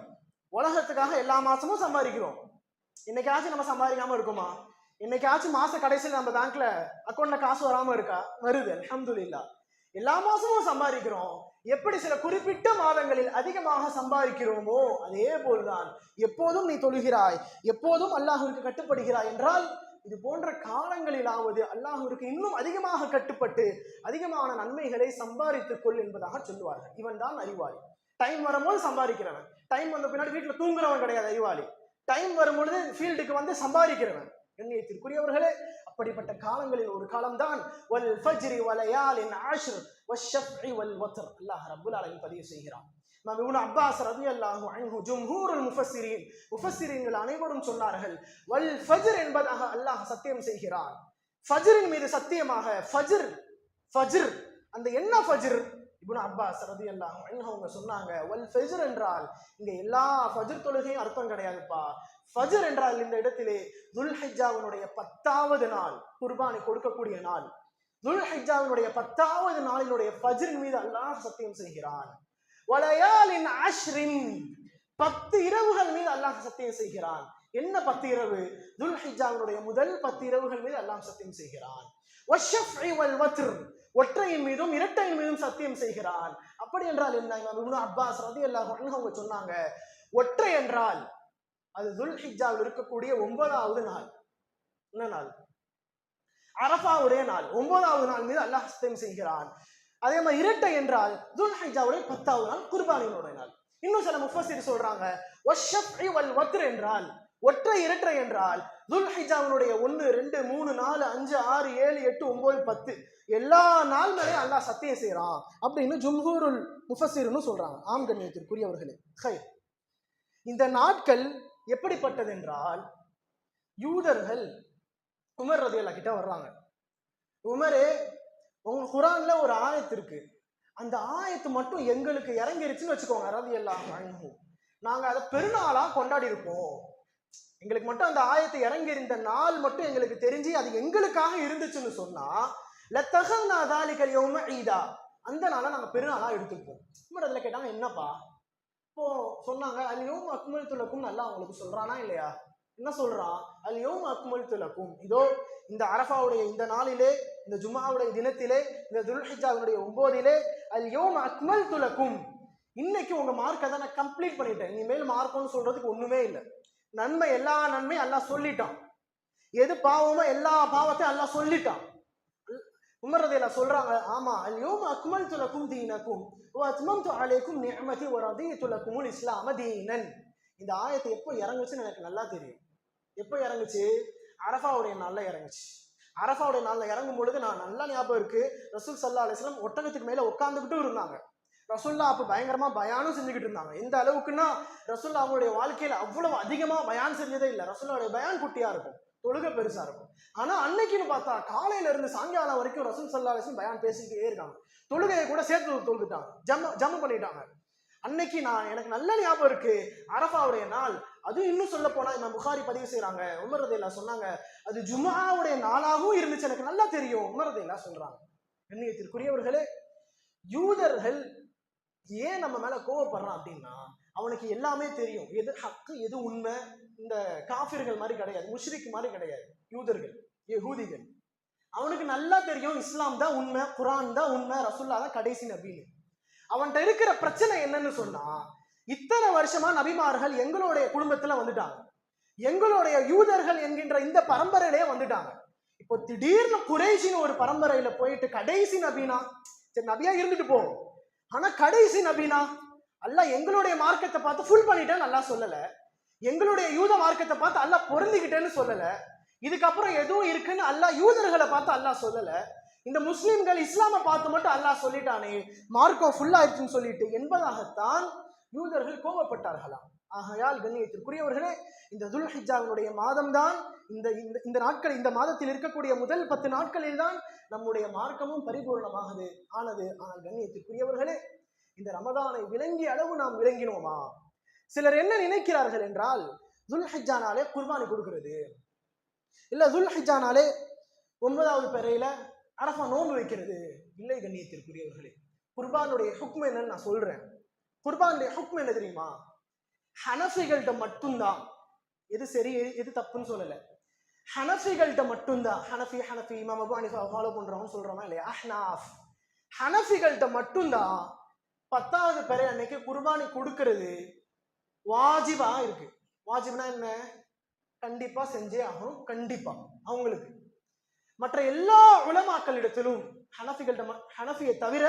உலகத்துக்காக எல்லா மாசமும் சம்பாதிக்கிறோம், இன்னைக்காச்சும் நம்ம சம்பாதிக்காம இருக்குமா? இன்னைக்காச்சும் மாச கடைசியில் நம்ம பேங்க்ல அக்கௌண்ட்ல காசு வராம இருக்கா? வருது, அல்ஹம்துலில்லாஹ். எல்லா மாசமும் சம்பாதிக்கிறோம். எப்படி சில குறிப்பிட்ட மாதங்களில் அதிகமாக சம்பாதிக்கிறோமோ அதே போல்தான் எப்போதும் நீ தொழுகிறாய், எப்போதும் அல்லாஹ்விற்கு கட்டுப்படுகிறாய் என்றால், இது போன்ற காலங்களிலாவது அல்லாஹ்விற்கு இன்னும் அதிகமாக கட்டுப்பட்டு அதிகமான நன்மைகளை சம்பாதித்துக் கொள் என்பதாக சொல்லுவார்கள். இவன் தான் அறிவாளி. டைம் வரும்போது சம்பாதிக்கிறவன், டைம் வந்த பின்னாடி வீட்டுல தூங்குறவன் கிடையாது அறிவாளி. டைம் வரும்பொழுது ஃபீல்டுக்கு வந்து சம்பாதிக்கிறவன். கண்ணியத்திற்குரியவர்களே, அப்படிப்பட்ட காலங்களில் ஒரு காலம்தான் வல் ஃபஜ்ரி வலயாலின் அஷ்ர் வஷ்ஷஃப்இ வல் வத்ர். அல்லாஹ் ரப்பல் ஆலமீன் பதிவு செய்கிறான். இமாம் இப்னு அப்பாஸ் ரலியல்லாஹு அன்ஹு, ஜும்ஹூருல் முஃபஸ்ஸிரீன்கள் அனைவரும் சொன்னார்கள், வல் ஃபஜ்ர் என்பதாக அல்லாஹ் சத்தியம் செய்கிறான். ஃபஜ்ரின் மீது சத்தியமாக. ஃபஜ்ர் அந்த என்ன ஃபஜ்ர்? இப்னு அப்பாஸ் ரலியல்லாஹு அன்ஹு அவங்க சொன்னாங்க, வல் ஃபஜ்ர் என்றால் இங்க எல்லா ஃபஜ்ர் தொழுகையும் அர்த்தம் கிடையாதுப்பா. ஃபஜ்ர் என்றால் இந்த இடத்திலே துல்ஹிஜ்ஜாவினுடைய 10வது நாள், குர்பானி கொடுக்கக்கூடிய நாள், துல்ஹிஜ்ஜாவினுடைய 10வது நாளினுடைய ஃபஜ்ரின் மீது அல்லாஹ் சத்தியம் செய்கிறான். வலயாலின் அஷ்ரின், 10 இரவுகள் மீது அல்லாஹ் சத்தியம் செய்கிறான். என்ன 10 இரவு? துல்ஹிஜ்ஜாவினுடைய முதல் 10 இரவுகள் மீது அல்லாஹ் சத்தியம் செய்கிறான். வஷ்ஷஃப்இ வல் வத்ர், ஒற்றையின் மீதும் இரட்டையின் மீதும் சத்தியம் செய்கிறான். அப்படி என்றால் என்ன? இப்னு அப்பாஸ் ரலியல்லாஹு அன்ஹு அவங்க சொன்னாங்க, ஒற்றை என்றால் அது துல்ஹிஜ்ஜாவில் இருக்கக்கூடிய 9வது நாள். என்ன நாள்? அரஃபாவுடைய நாள், 9வது நாள் மீது அல்லாஹ் சத்தியம் செய்கிறான். அதே மாதிரி இரட்டை என்றால் துல்ஹிஜ்ஜாவுடைய 10வது நாள், குர்பானியினுடைய நாள். இன்னும் சில முஃபஸ்ஸிர் சொல்றாங்க, வஷ்ஷஃப்இ வல் வத்ர் என்றால் ஒற்றை இரட்டை என்றால் துல்ஹிஜ்ஜாவினுடைய 1 2 3 4 5 6 7 8 9 10 எல்லா நாள் மேலேயும் அல்லாஹ் சத்தியம் செய்யறான் அப்படின்னு ஜும்ஹூருல் முஃபஸ்ஸிர்னு சொல்றாங்க. ஆம் கண்ணியத்திற்குரியவர்களே, இந்த நாட்கள் எப்படிப்பட்டது என்றால், யூதர்கள் உமர் ரலியல்லாஹு கிட்ட வர்றாங்க. உமரே, உங்க குர்ஆன்ல ஒரு ஆயத்து இருக்கு, அந்த ஆயத்து மட்டும் எங்களுக்கு இறங்கிருச்சுன்னு வச்சுக்கோங்க ரலியல்லாஹு அன்ஹு, நாங்க அதை பெருநாளா கொண்டாடி இருப்போம். எங்களுக்கு மட்டும் அந்த ஆயத்தை இறங்கி இருந்த நாள் மட்டும் எங்களுக்கு தெரிஞ்சு அது எங்களுக்காக இருந்துச்சுன்னு சொன்னா லத்தகன்னா தாலிகல் யௌம ஈதா, அந்த நாளை நாங்க பெருநாளா எடுத்துப்போம். உமர் அதுல கேட்டாங்க, என்னப்பா? இப்போ சொன்னாங்க, அல் யௌம அக்மல்து லக்கும், நல்லா அவங்களுக்கு சொல்றானா இல்லையா? என்ன சொல்றான்? அல் யௌம அக்மல்து லக்கும், இதோ இந்த அரஃபாவுடைய இந்த நாளிலே இந்த ஜும்ஆவுடைய தினத்திலே, இந்த துல்ஹிஜ்ஜாவுடைய 9 அல் யௌம அக்மல்து லக்கும், இன்னைக்கு உங்க மார்க்கை தான் நான் கம்ப்ளீட் பண்ணிட்டேன். இனிமேல் மார்க்கம்னு சொல்றதுக்கு ஒண்ணுமே இல்லை. நன்மை, எல்லா நன்மையும் அல்லாஹ் சொல்லிட்டான். எது பாவமோ எல்லா பாவத்தையும் அல்லாஹ் சொல்லிட்டான். உமர் ரலியல்லாஹு சொல்றாங்க, ஆமா, அல் யௌம அக்மல்து லக்கும் தீனக்கும் வ அத்மம்து அலைக்கும் நிஅமதி வ ரதீது லக்குமுல் இஸ்லாம தீனன். இந்த ஆயத்தை எப்போ இறங்குச்சுன்னு எனக்கு நல்லா தெரியும். எப்போ இறங்குச்சு? அரஃபாவுடைய நாள்ல இறங்குச்சு. அரஃபாவுடைய நாள்ல இறங்கும் பொழுது நான் நல்லா ஞாபகம் இருக்கு, ரசூல் ஸல்லல்லாஹு அலைஹி வஸல்லம் ஒட்டகத்துக்கு மேல உட்கார்ந்துகிட்டு இருந்தாங்க. ரசூல்லா அப்ப பயங்கரமா பயானும் செஞ்சுக்கிட்டு இருந்தாங்க. எந்த அளவுக்குன்னா ரசூல்லா அவங்களுடைய வாழ்க்கையில அவ்வளவு அதிகமா பயான் செஞ்சதே இல்லை. ரசூல்லாவுடைய பயான் குட்டியா இருக்கும், தொழுகை பெருசா இருக்கும். ஆனா அன்னைக்குன்னு பார்த்தா காலையில இருந்து சாயங்காலம் வரைக்கும் ரசூல் ஸல்லல்லாஹு அலைஹி வஸல்லம் பயான் பேசிக்கிட்டே இருக்காங்க. தொழுகையை கூட சேர்த்து தொழுதுட்டாங்க, ஜம்மு பண்ணிட்டாங்க. அன்னைக்கு எனக்கு நல்ல ஞாபகம் இருக்கு, அரஃபாவுடைய நாள். அதுவும் இன்னும் சொல்ல போனா இமாம் புகாரி பதிவு செய்யறாங்க, உமர் ரலியல்லாஹு சொன்னாங்க, அது ஜும்ஆவுடைய நாளாகவும் இருந்துச்சு, எனக்கு நல்லா தெரியும். உமர் ரலியல்லாஹு சொல்றாங்க. கண்ணியத்திற்குரியவர்களே, யூதர்கள் ஏன் நம்ம மேல கோவப்படுறான் அப்படின்னா, அவனுக்கு எல்லாமே தெரியும், எது ஹக்கு எது உண்மை. இந்த காஃபிர்கள் மாதிரி கிடையாது, முஷ்ரிக் மாதிரி கிடையாது. யூதர்கள், யஹூதிகள், அவனுக்கு நல்லா தெரியும் இஸ்லாம் தான் உண்மை, குர்ஆன் தான் உண்மை, ரசூலுல்லாஹ் தான் கடைசி நபின்னு. அவன்கிட்ட இருக்கிற பிரச்சனை என்னன்னு சொன்னா, இத்தனை வருஷமா நபிமார்கள் எங்களுடைய குடும்பத்துல வந்துட்டாங்க, எங்களுடைய யூதர்கள் என்கின்ற இந்த பரம்பரையிலே வந்துட்டாங்க. இப்போ திடீர்னு குறைஷின்னு ஒரு பரம்பரையில போயிட்டு கடைசி நபினா, சரி நபியா இருந்துட்டு போ, ஆனா கடைசி நபினா அல்லாஹ் எங்களுடைய மார்க்கத்தை பார்த்து ஃபுல் பண்ணிட்டேன்னு அல்லாஹ் சொல்லல, எங்களுடைய யூத மார்க்கத்தை பார்த்து அல்லாஹ் பொருந்திக்கிட்டேன்னு சொல்லல, இதுக்கப்புறம் எதுவும் இருக்குன்னு அல்லாஹ் யூதர்களை பார்த்து அல்லாஹ் சொல்லல, இந்த முஸ்லிம்கள் இஸ்லாமை பார்த்து மட்டும் அல்லாஹ் சொல்லிட்டானே மார்க்கம் ஃபுல்லா இருக்குன்னு சொல்லிட்டு என்பதாகத்தான் யூதர்கள் கோபப்பட்டார்களாம். ஆகையால் கண்ணியத்திற்குரியவர்களே, இந்த துல்ஹிஜ்ஜாவுடைய மாதம் தான் இந்த நாட்கள், இந்த மாதத்தில் இருக்கக்கூடிய முதல் 10 நாட்களில் தான் நம்முடைய மார்க்கமும் பரிபூர்ணமானது ஆனது. ஆனால் கண்ணியத்திற்குரியவர்களே, இந்த ரமதானை விளங்கிய அளவு நாம் விளங்கினோமா? சிலர் என்ன நினைக்கிறார்கள் என்றால், துல்ஹிஜ்ஜானாலே குர்பானி கொடுக்கிறது, இல்ல துல்ஹிஜ்ஜானாலே 9வது பிறையில அரஃபா நோன்பு வைக்கிறது. இல்லை கண்ணியத்திற்குரியவர்களே, குர்பானுடைய ஹுக்ம் என்னன்னு நான் சொல்றேன். குர்பானுடைய ஹுக்ம் என்ன தெரியுமா? ஹனஃபிகள்கிட்ட மட்டும்தான், எது சரி எது தப்புன்னு சொல்லல, ஹனஃபிகள்கிட்ட மட்டும்தான். ஹனஃபி இமாம் அபூ ஹனீஃபா ஃபாலோ பண்றவங்க சொல்றோமா இல்லையா, அஹ்னாஃப், ஹனஃபிகள்கிட்ட மட்டும்தான் 10வது பிறை அன்னைக்கு குர்பானி கொடுக்கிறது வாஜிபா இருக்கு. வாஜிப்னா என்ன? கண்டிப்பா செஞ்சே ஆகணும், கண்டிப்பா அவங்களுக்கு. மற்ற எல்லா உலமாக்களிடத்திலும் ஹனஃபியை தவிர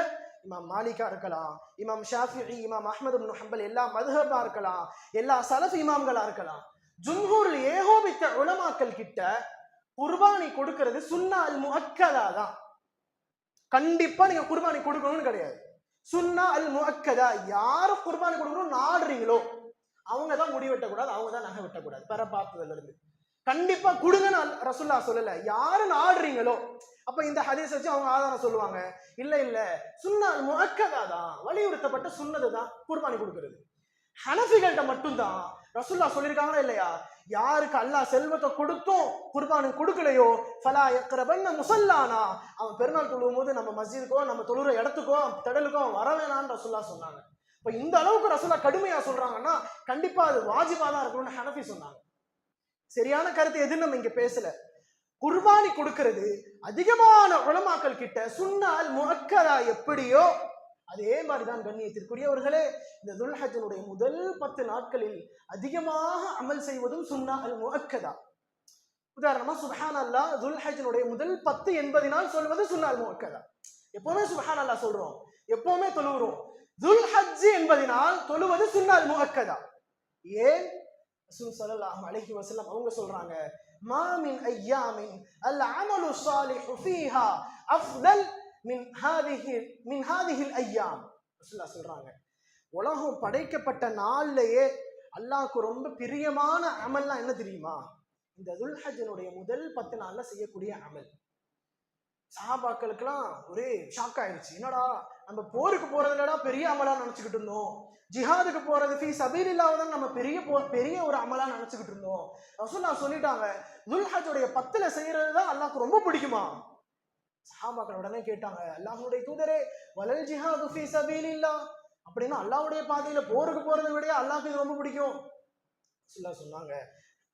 இமாம் மாலிகா இருக்கலாம், இமாம் ஷாஃபிஈ, இமாம் அஹ்மது இப்னு ஹம்பல், எல்லா மதுஹபா இருக்கலாம், எல்லா சலஃப் இமாம்களா இருக்கலாம், ஜும்ஹூரில் ஏகோபித்த உலமாக்கள் கிட்ட குர்பானி கொடுக்கிறது சுன்னா அல் முஅக்கதா தான். கண்டிப்பா நீங்க குர்பானி கொடுக்கணும்னு கிடையாது, சுன்னா அல் முஅக்கதா. யாரு குர்பானி கொடுக்கணும் நாடுறீங்களோ அவங்க தான் முடி வெட்டக்கூடாது, அவங்க தான் நகை வெட்டக்கூடாது, பெற பார்த்ததுல இருந்து கண்டிப்பா கொடுங்கன்னு ரசூலுல்லாஹ் சொல்லல, யாரு நாடுறீங்களோ. அப்ப இந்த ஹதீஸ் வச்சு அவங்க ஆதாரம் சொல்லுவாங்க, இல்ல இல்ல சுன்னா அல் முஅக்கதா தான், வலியுறுத்தப்பட்ட சுன்னது தான் குர்பானி கொடுக்கிறது. ஹனஃபிகள்கிட்ட மட்டும்தான் ரசூலுல்லாஹ் சொல்லியிருக்காங்களா இல்லையா, யாருக்கு அல்லாஹ் செல்வத்தை கொடுத்தும் குர்பானி கொடுக்கலையோ ஃபலா யக்ரபன்ன முஸல்லானா, அவன் பெருநாள் தொழுவும் போது நம்ம மஸ்ஜிதுக்கோ நம்ம தொழுற இடத்துக்கோ திடலுக்கோ வர வேணான்னு ரசூலுல்லாஹ் சொன்னாங்க. இப்ப இந்த அளவுக்கு ரசூலுல்லாஹ் கடுமையா சொல்றாங்கன்னா கண்டிப்பா அது வாஜிபா தான் இருக்கணும்னு ஹனஃபி சொன்னாங்க. சரியான கருத்து எதுன்னு நம்ம இங்க பேசல. குர்பானி கொடுக்கிறது அதிகமான உலமாக்கள் கிட்ட சுன்னா அல் முஅக்கதா எப்படியோ அதே மாதிரிதான் கண்ணியத்திற்குரியவர்களே, இந்த துல்ஹஜ்ஜினுடைய முதல் 10 நாட்களில் அதிகமாக அமல் செய்வதும் சுன்னா அல் முஅக்கதா. உதாரணமா சுப்ஹானல்லாஹ், துல்ஹஜ்ஜினுடைய முதல் 10 80 நாள் சொல்வது சுன்னா அல் முஅக்கதா. எப்பவுமே சுப்ஹானல்லாஹ் சொல்றோம், எப்பவுமே தொழுகிறோம். துல்ஹஜ் 80 நாள் தொழுவது சுன்னா அல் முஅக்கதா. ஏன்? ரசூல் ஸல்லல்லாஹு அலைஹி வஸல்லம் அவங்க சொல்றாங்க, மா மின் அய்யாமின் அல் அமலு ஸாலிஹு ஃபீஹா அஃதல் மின் ஹாதிஹில் அய்யாம். ரசூலுல்லாஹ் சொல்றாங்க, உலகம் படைக்கப்பட்ட நாள்லயே அல்லாஹ்க்கு ரொம்ப பிரியமான அமல்லாம் என்ன தெரியுமா? இந்த துல்ஹஜ்ஜினுடைய முதல் 10 நாள்ல செய்யக்கூடிய அமல். சஹாபாக்களுக்கெல்லாம் ஒரே ஷாக் ஆயிடுச்சு, என்னடா நம்ம போருக்கு போறதுலடா பெரிய அமலா நினைச்சுக்கிட்டு இருந்தோம், ஜிஹாதுக்கு போறது ஃபீ சபீலில்லாஹ் தான் நம்ம பெரிய ஒரு அமலா நினைச்சுக்கிட்டு இருந்தோம். ரசூலுல்லாஹ் சொல்லிட்டாங்க, துல்ஹஜ்ஜுடைய 10ல செய்யறது தான் அல்லாஹ்க்கு ரொம்ப பிடிக்குமா? சஹாபாக்கள் உடனே கேட்டாங்க, அல்லாஹ்வுடைய தூதரே வலல் ஜிஹாது ஃபீ சபீலில்லாஹ், அப்படின்னா அல்லாஹ்வுடைய பாதையில போருக்கு போறதை விட அல்லாஹ்க்கு இது ரொம்ப பிடிக்கும். ரசூலுல்லாஹ் சொன்னாங்க,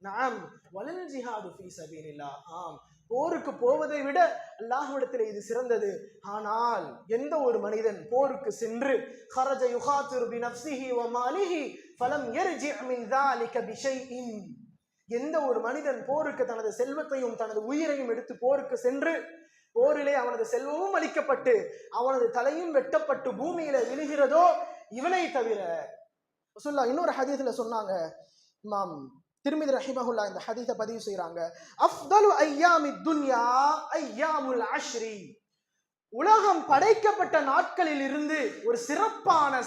நஅம் வலல் ஜிஹாது ஃபீ சபீலில்லாஹ், ஆம் போருக்கு போவதை விட அல்லாஹ்விடத்தில் இது சிறந்தது. ஆனால் எந்த ஒரு மனிதன் போருக்கு சென்று خرج يخاطر بنفسه وماله فلم يرجع من ذلك بشيء, எந்த ஒரு மனிதன் போருக்கு தனது செல்வத்தையும் தனது உயிரையும் எடுத்து போருக்கு சென்று போரிலே அவனது செல்வமும் அளிக்கப்பட்டு அவனது தலையும் வெட்டப்பட்டு பூமியில விழுகிறதோ இவனை தவிர. ரசூலுல்லாஹ் இன்னொரு ஹதீஸ்ல சொன்னாங்க, இமாம் திர்மிதி ரஹிமஹுல்லாஹ் இந்த ஹதீஸை பதிவு செய்றாங்க, அஃதலு அய்யாமித் துன்யா அய்யாமுல் அஷ்ரி, உலகம் படைக்கப்பட்ட நாட்களில் இருந்து ஒரு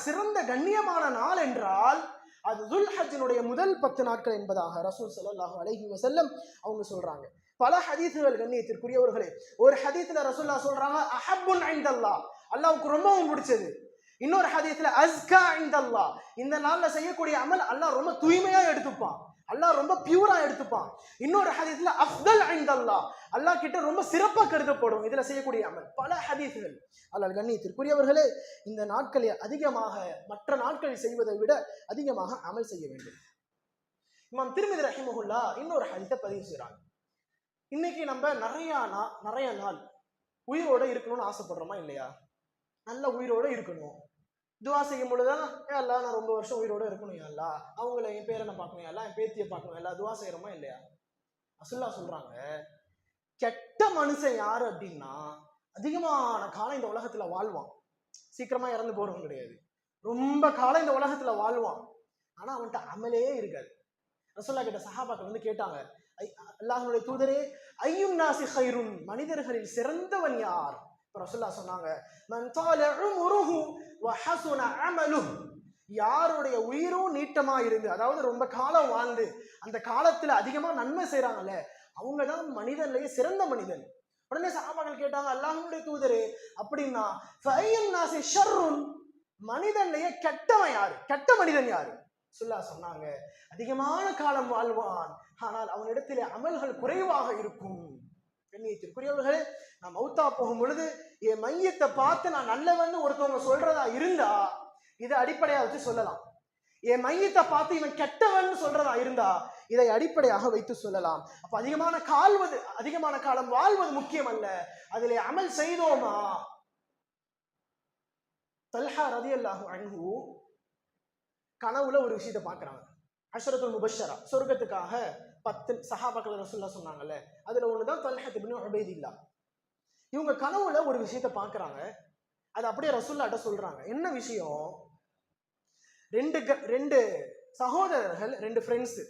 சிறந்த கண்ணியமான நாள் என்றால் அது துல்ஹஜ்ஜினுடைய முதல் 10 நாட்கள் என்பதாக ரசூல் ஸல்லல்லாஹு அலைஹி வஸல்லம் அவங்க சொல்றாங்க. பல ஹதீஸ்கள் கண்ணியத்திற்குரியவர்களே, ஒரு ஹதீஸ்ல ரசூலுல்லாஹ் சொல்றாங்க அஹப்புன் இன்தல்லாஹ், அல்லாஹ்வுக்கு ரொம்பவும் பிடிச்சது. இன்னொரு ஹதீஸ்ல அஸ்கா இன்தல்லாஹ், இந்த நாள்ல செய்யக்கூடிய அமல் அல்லாஹ் ரொம்ப தூய்மையா எடுத்துப்பான், அல்லாஹ் ரொம்ப பியூரா எடுத்துப்பான். இன்னொரு ஹதீஸ்ல அஃதல் இன்தல்லாஹ், அல்லாஹ் கிட்ட ரொம்ப சிறப்பா கருதப்படும் இதுல செய்யக்கூடிய அமல். பல ஹதீஸ்கள். அல்லாஹ் கண்ணியத்திற்குரியவர்களே, இந்த நாட்களில் அதிகமாக மற்ற நாட்களில் செய்வதை விட அதிகமாக அமல் செய்ய வேண்டும். இமாம் திர்மிதி ரஹிமஹுல்லாஹ் இன்னொரு ஹதீஸை பதிவு செய்றாங்க. இன்னைக்கு நம்ம நிறைய நாள் உயிரோட இருக்கணும்னு ஆசைப்படுறோமா இல்லையா? நல்ல உயிரோட இருக்கணும். துவா செய்யும் பொழுதுதான் அல்லா நான் ரொம்ப வருஷம் உயிரோட இருக்கணும், அல்லா அவங்கள என் பேரனை பார்க்கணும், அல்லா என் பேத்தியை பார்க்கணும், எல்லா துவா செய்யறோமா இல்லையா? ரசூலுல்லாஹ் சொல்றாங்க, கெட்ட மனுஷன் யாரு அப்படின்னா அதிகமான காலம் இந்த உலகத்துல வாழ்வான், சீக்கிரமா இறந்து போறவன் கிடையாது, ரொம்ப காலம் இந்த உலகத்துல வாழ்வான், ஆனா அவன்கிட்ட அமலே இருக்காது. ரசூலுல்லாஹ் கிட்ட சஹாபாக்கள் வந்து கேட்டாங்க, அல்லாஹ்வுடைய தூதரே ஐயுன் நாஸி கைருன், மனிதர்களில் சிறந்தவன் யார்? ரசூலுல்லாஹ் சொன்னாங்க, மன் தால உம்ருஹு வ ஹஸன அமலுஹு, யாருடைய உயிரும் நீட்டமா இருந்து, அதாவது ரொம்ப காலம் வாழ்ந்து அந்த காலத்துல அதிகமா நன்மை செய்யறாங்கல்ல, அவங்கதான் மனிதன்லயே சிறந்த மனிதன். உடனே சஹாபாக்கள் கேட்டாங்க, அல்லாஹ்வுடைய தூதரே அப்படின்னா ஃபையுன் நாஸி ஷர்ருன், மனிதன்லயே கெட்டவன் யாரு, கெட்ட மனிதன் யாரு? ரசூலுல்லாஹ் சொன்னாங்க, அதிகமான காலம் வாழ்வான், ஆனால் அவனிடத்திலே அமல்கள் குறைவாக இருக்கும். கண்ணியத்திற்குரியவர்களே, நான் மௌத்தா போகும் பொழுது என் மையத்தை பார்த்து நான் நல்லவன்னு ஒருத்தவங்க சொல்றதா இருந்தா இதை அடிப்படையா வச்சு சொல்லலாம். என் மையத்தை பார்த்து இவன் கெட்டவன் சொல்றதா இருந்தா இதை அடிப்படையாக வைத்து சொல்லலாம். அப்ப அதிகமான காலம் வாழ்வது முக்கியம் அல்ல, அதிலே அமல் செய்தோமா. தல்ஹா ரலியல்லாஹு அன்ஹு கனவுல ஒரு விஷயத்தை பார்க்கறாங்க. அஷ்ரத்துல் முபஷ்ஷரா, சொர்க்கத்துக்காக 10 சஹாபாக்கள் ரசூலுல்லாஹ் சொன்னாங்கல்ல, அதுல ஒண்ணுதான் தல்ஹா இப்னு உபைதில்லாஹ். இவங்க கனவுல ஒரு விஷயத்தை பார்க்கறாங்க, அது அப்படியே ரசூலுல்லாஹ்ட்ட சொல்றாங்க. என்ன விஷயம்? ரெண்டு சகோதரர்கள், 2 ஃப்ரெண்ட்ஸ்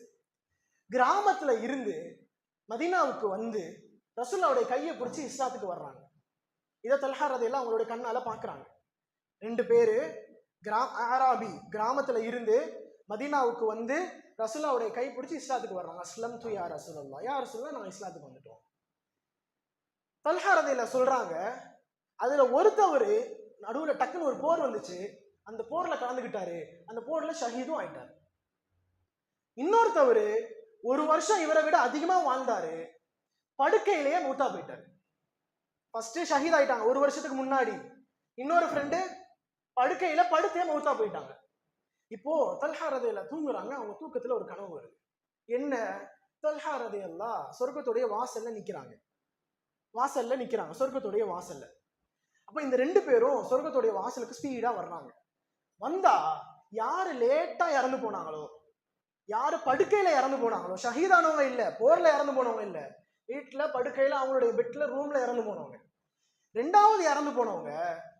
கிராமத்துல இருந்து மதீனாவுக்கு வந்து ரசூலுல்லாஹ்வுடைய கையை பிடிச்சி இஸ்லாத்துக்கு வர்றாங்க. இதை தல்ஹா ரலியல்லாஹு அவங்களுடைய கண்ணால பார்க்கறாங்க. 2 பேரு ஆராபி கிராமத்துல இருந்து மதீனாவுக்கு வந்து ரசூலுல்லாஹ்வுடைய கை பிடிச்சி இஸ்லாத்துக்கு வர்றாங்க. அஸ்லம் து யா ரசூலுல்லாஹ், யா ரசூலுல்லாஹ் நாங்க இஸ்லாத்துக்கு வந்துட்டோம். தல்ஹா ரலியல்லாஹு சொல்றாங்க, அதுல ஒருத்தவர் நடுவுல டக்குன்னு ஒரு போர் வந்துச்சு, அந்த போர்ல கலந்துக்கிட்டாரு, அந்த போர்ல ஷஹீதும் ஆயிட்டாரு. இன்னொருத்தவர் 1 வருஷம் இவரை விட அதிகமா வாழ்ந்தாரு, படுக்கையிலேயே மூத்தா போயிட்டாரு. ஃபர்ஸ்ட் ஷஹீத் ஆயிட்டாங்க 1 வருஷத்துக்கு முன்னாடி, இன்னொரு ஃப்ரெண்டு படுக்கையில படுத்தே மௌத்தா போயிட்டாங்க. இப்போ தல்ஹா ரலியல்லாஹு தூங்குறாங்க, அவங்க தூக்கத்துல ஒரு கனவு வருது. என்ன? தல்ஹா ரலியல்லாஹு சொர்க்கத்துடைய வாசல்ல நிக்கிறாங்க, சொர்க்கத்துடைய வாசல்ல. அப்ப இந்த 2 பேரும் சொர்க்கத்துடைய வாசலுக்கு ஸ்பீடா வர்றாங்க. வந்தா யாரு லேட்டா இறந்து போனாங்களோ, யாரு படுக்கையில இறந்து போனாங்களோ, ஷஹீதானவங்க இல்ல, போர்ல இறந்து போனவங்க இல்ல, வீட்டுல படுக்கையில அவங்களுடைய பெட்ல ரூம்ல இறந்து போனவங்க, 2வது இறந்து போனவங்க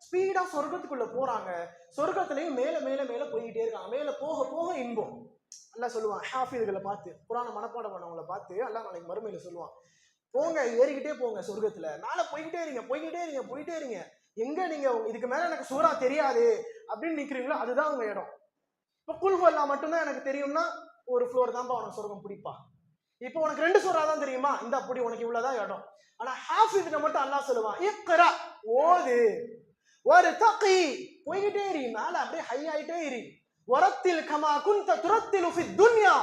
ஸ்பீடா சொர்க்கத்துக்குள்ள போறாங்க. சொர்க்கத்திலையும் மேல மேல மேல போய்கிட்டே இருக்காங்க. மேல போக போக இன்பம். அல்லாஹ் சொல்லுவான் ஹாஃபிதுகளை பார்த்து, குர்ஆனை மனப்பாடம் பண்ணவங்களை பார்த்து அல்லாஹ் நாளைக்கு மறுமையில சொல்லுவான், போங்க ஏறிக்கிட்டே போங்க, சொர்க்கத்துல மேல போய்கிட்டே இருங்க, எங்க நீங்க இதுக்கு மேல எனக்கு சூறா தெரியாது அப்படின்னு நிக்கிறீங்களோ அதுதான் உங்க இடம். இப்ப குல்ஹுவல்லா மட்டும்தான் எனக்கு தெரியும்னா ஒரு ஃப்ளோர் தான்ப்பா உனக்கு சொர்க்கம் பிடிப்பா. இப்போ உனக்கு 2 சூறா தான் தெரியுமா, இந்த அப்படி உனக்கு இவ்வளவுதான் இடம். ஆனா ஹாஃபிதுக்கு மட்டும் அல்லாஹ் சொல்லுவான், இக்ரா ஓது, ஒரு தகி போய்கிட்டே இரு, மேல அப்படியே ஹை ஆயிட்டே இரு, வரத்தில் கமா குன்த துரத்திலு ஃபி துன்யா,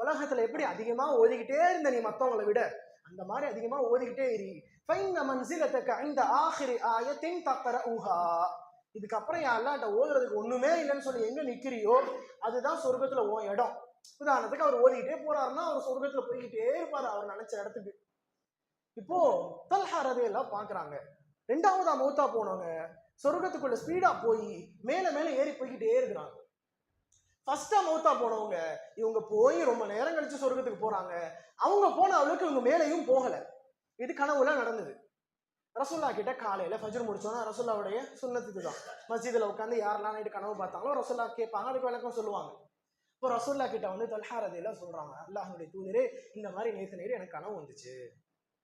உலகத்துல எப்படி அதிகமா ஓதிக்கிட்டே இருந்த நீ மத்தவங்களை விட அந்த மாதிரி அதிகமா ஓதிக்கிட்டே இரு. ஃபைன்ன மன்சிலதக இந்த ஆகிரி ஆயத்தின் தக்ரஊஹா, இதுக்கப்புறம் யா அல்லாஹ்ட்ட ஓதுறதுக்கு ஒண்ணுமே இல்லைன்னு சொல்லி எங்க நிக்கிறியோ அதுதான் சொர்க்கத்துல உன் இடம். உதாரணத்துக்கு அவர் ஓதிக்கிட்டே போறாருன்னா அவர் சொர்க்கத்துல போய்கிட்டே இருப்பாரு அவர் நினைச்ச இடத்துக்கு. இப்போ தல்ஹா ரலியல்லாஹு பாக்குறாங்க, ரெண்டாவதா மௌத்தா போனவங்க சொர்க்கத்துக்குள்ள ஸ்பீடா போய் மேல மேல ஏறி போய்கிட்டே இருக்கிறாங்க. ஃபர்ஸ்டா மௌத்தா போனவங்க இவங்க போய் ரொம்ப நேரம் கழிச்சு சொர்க்கத்துக்கு போறாங்க. அவங்க போன அளவுக்கு இவங்க மேலையும் போகல. இது கனவுல நடந்தது. ரசூல்லா கிட்ட காலையில ஃபஜ்ர் முடிச்சோன்னா ரசூல்லாவுடைய சுன்னத்துக்கு தான் மஸ்ஜிதில் உட்காந்து யாரெல்லாம் நைட்டு கனவு பார்த்தாங்களோ ரசூல்லா கேட்பாங்க, அதுக்கு விளக்கம் சொல்லுவாங்க. இப்போ ரசூல்லா கிட்ட வந்து தல்ஹா ரலியல்லாஹு சொல்றாங்க, அல்லாஹ்வுடைய தூதரே இந்த மாதிரி நேத்து நைட்டு எனக்கு கனவு வந்துச்சு.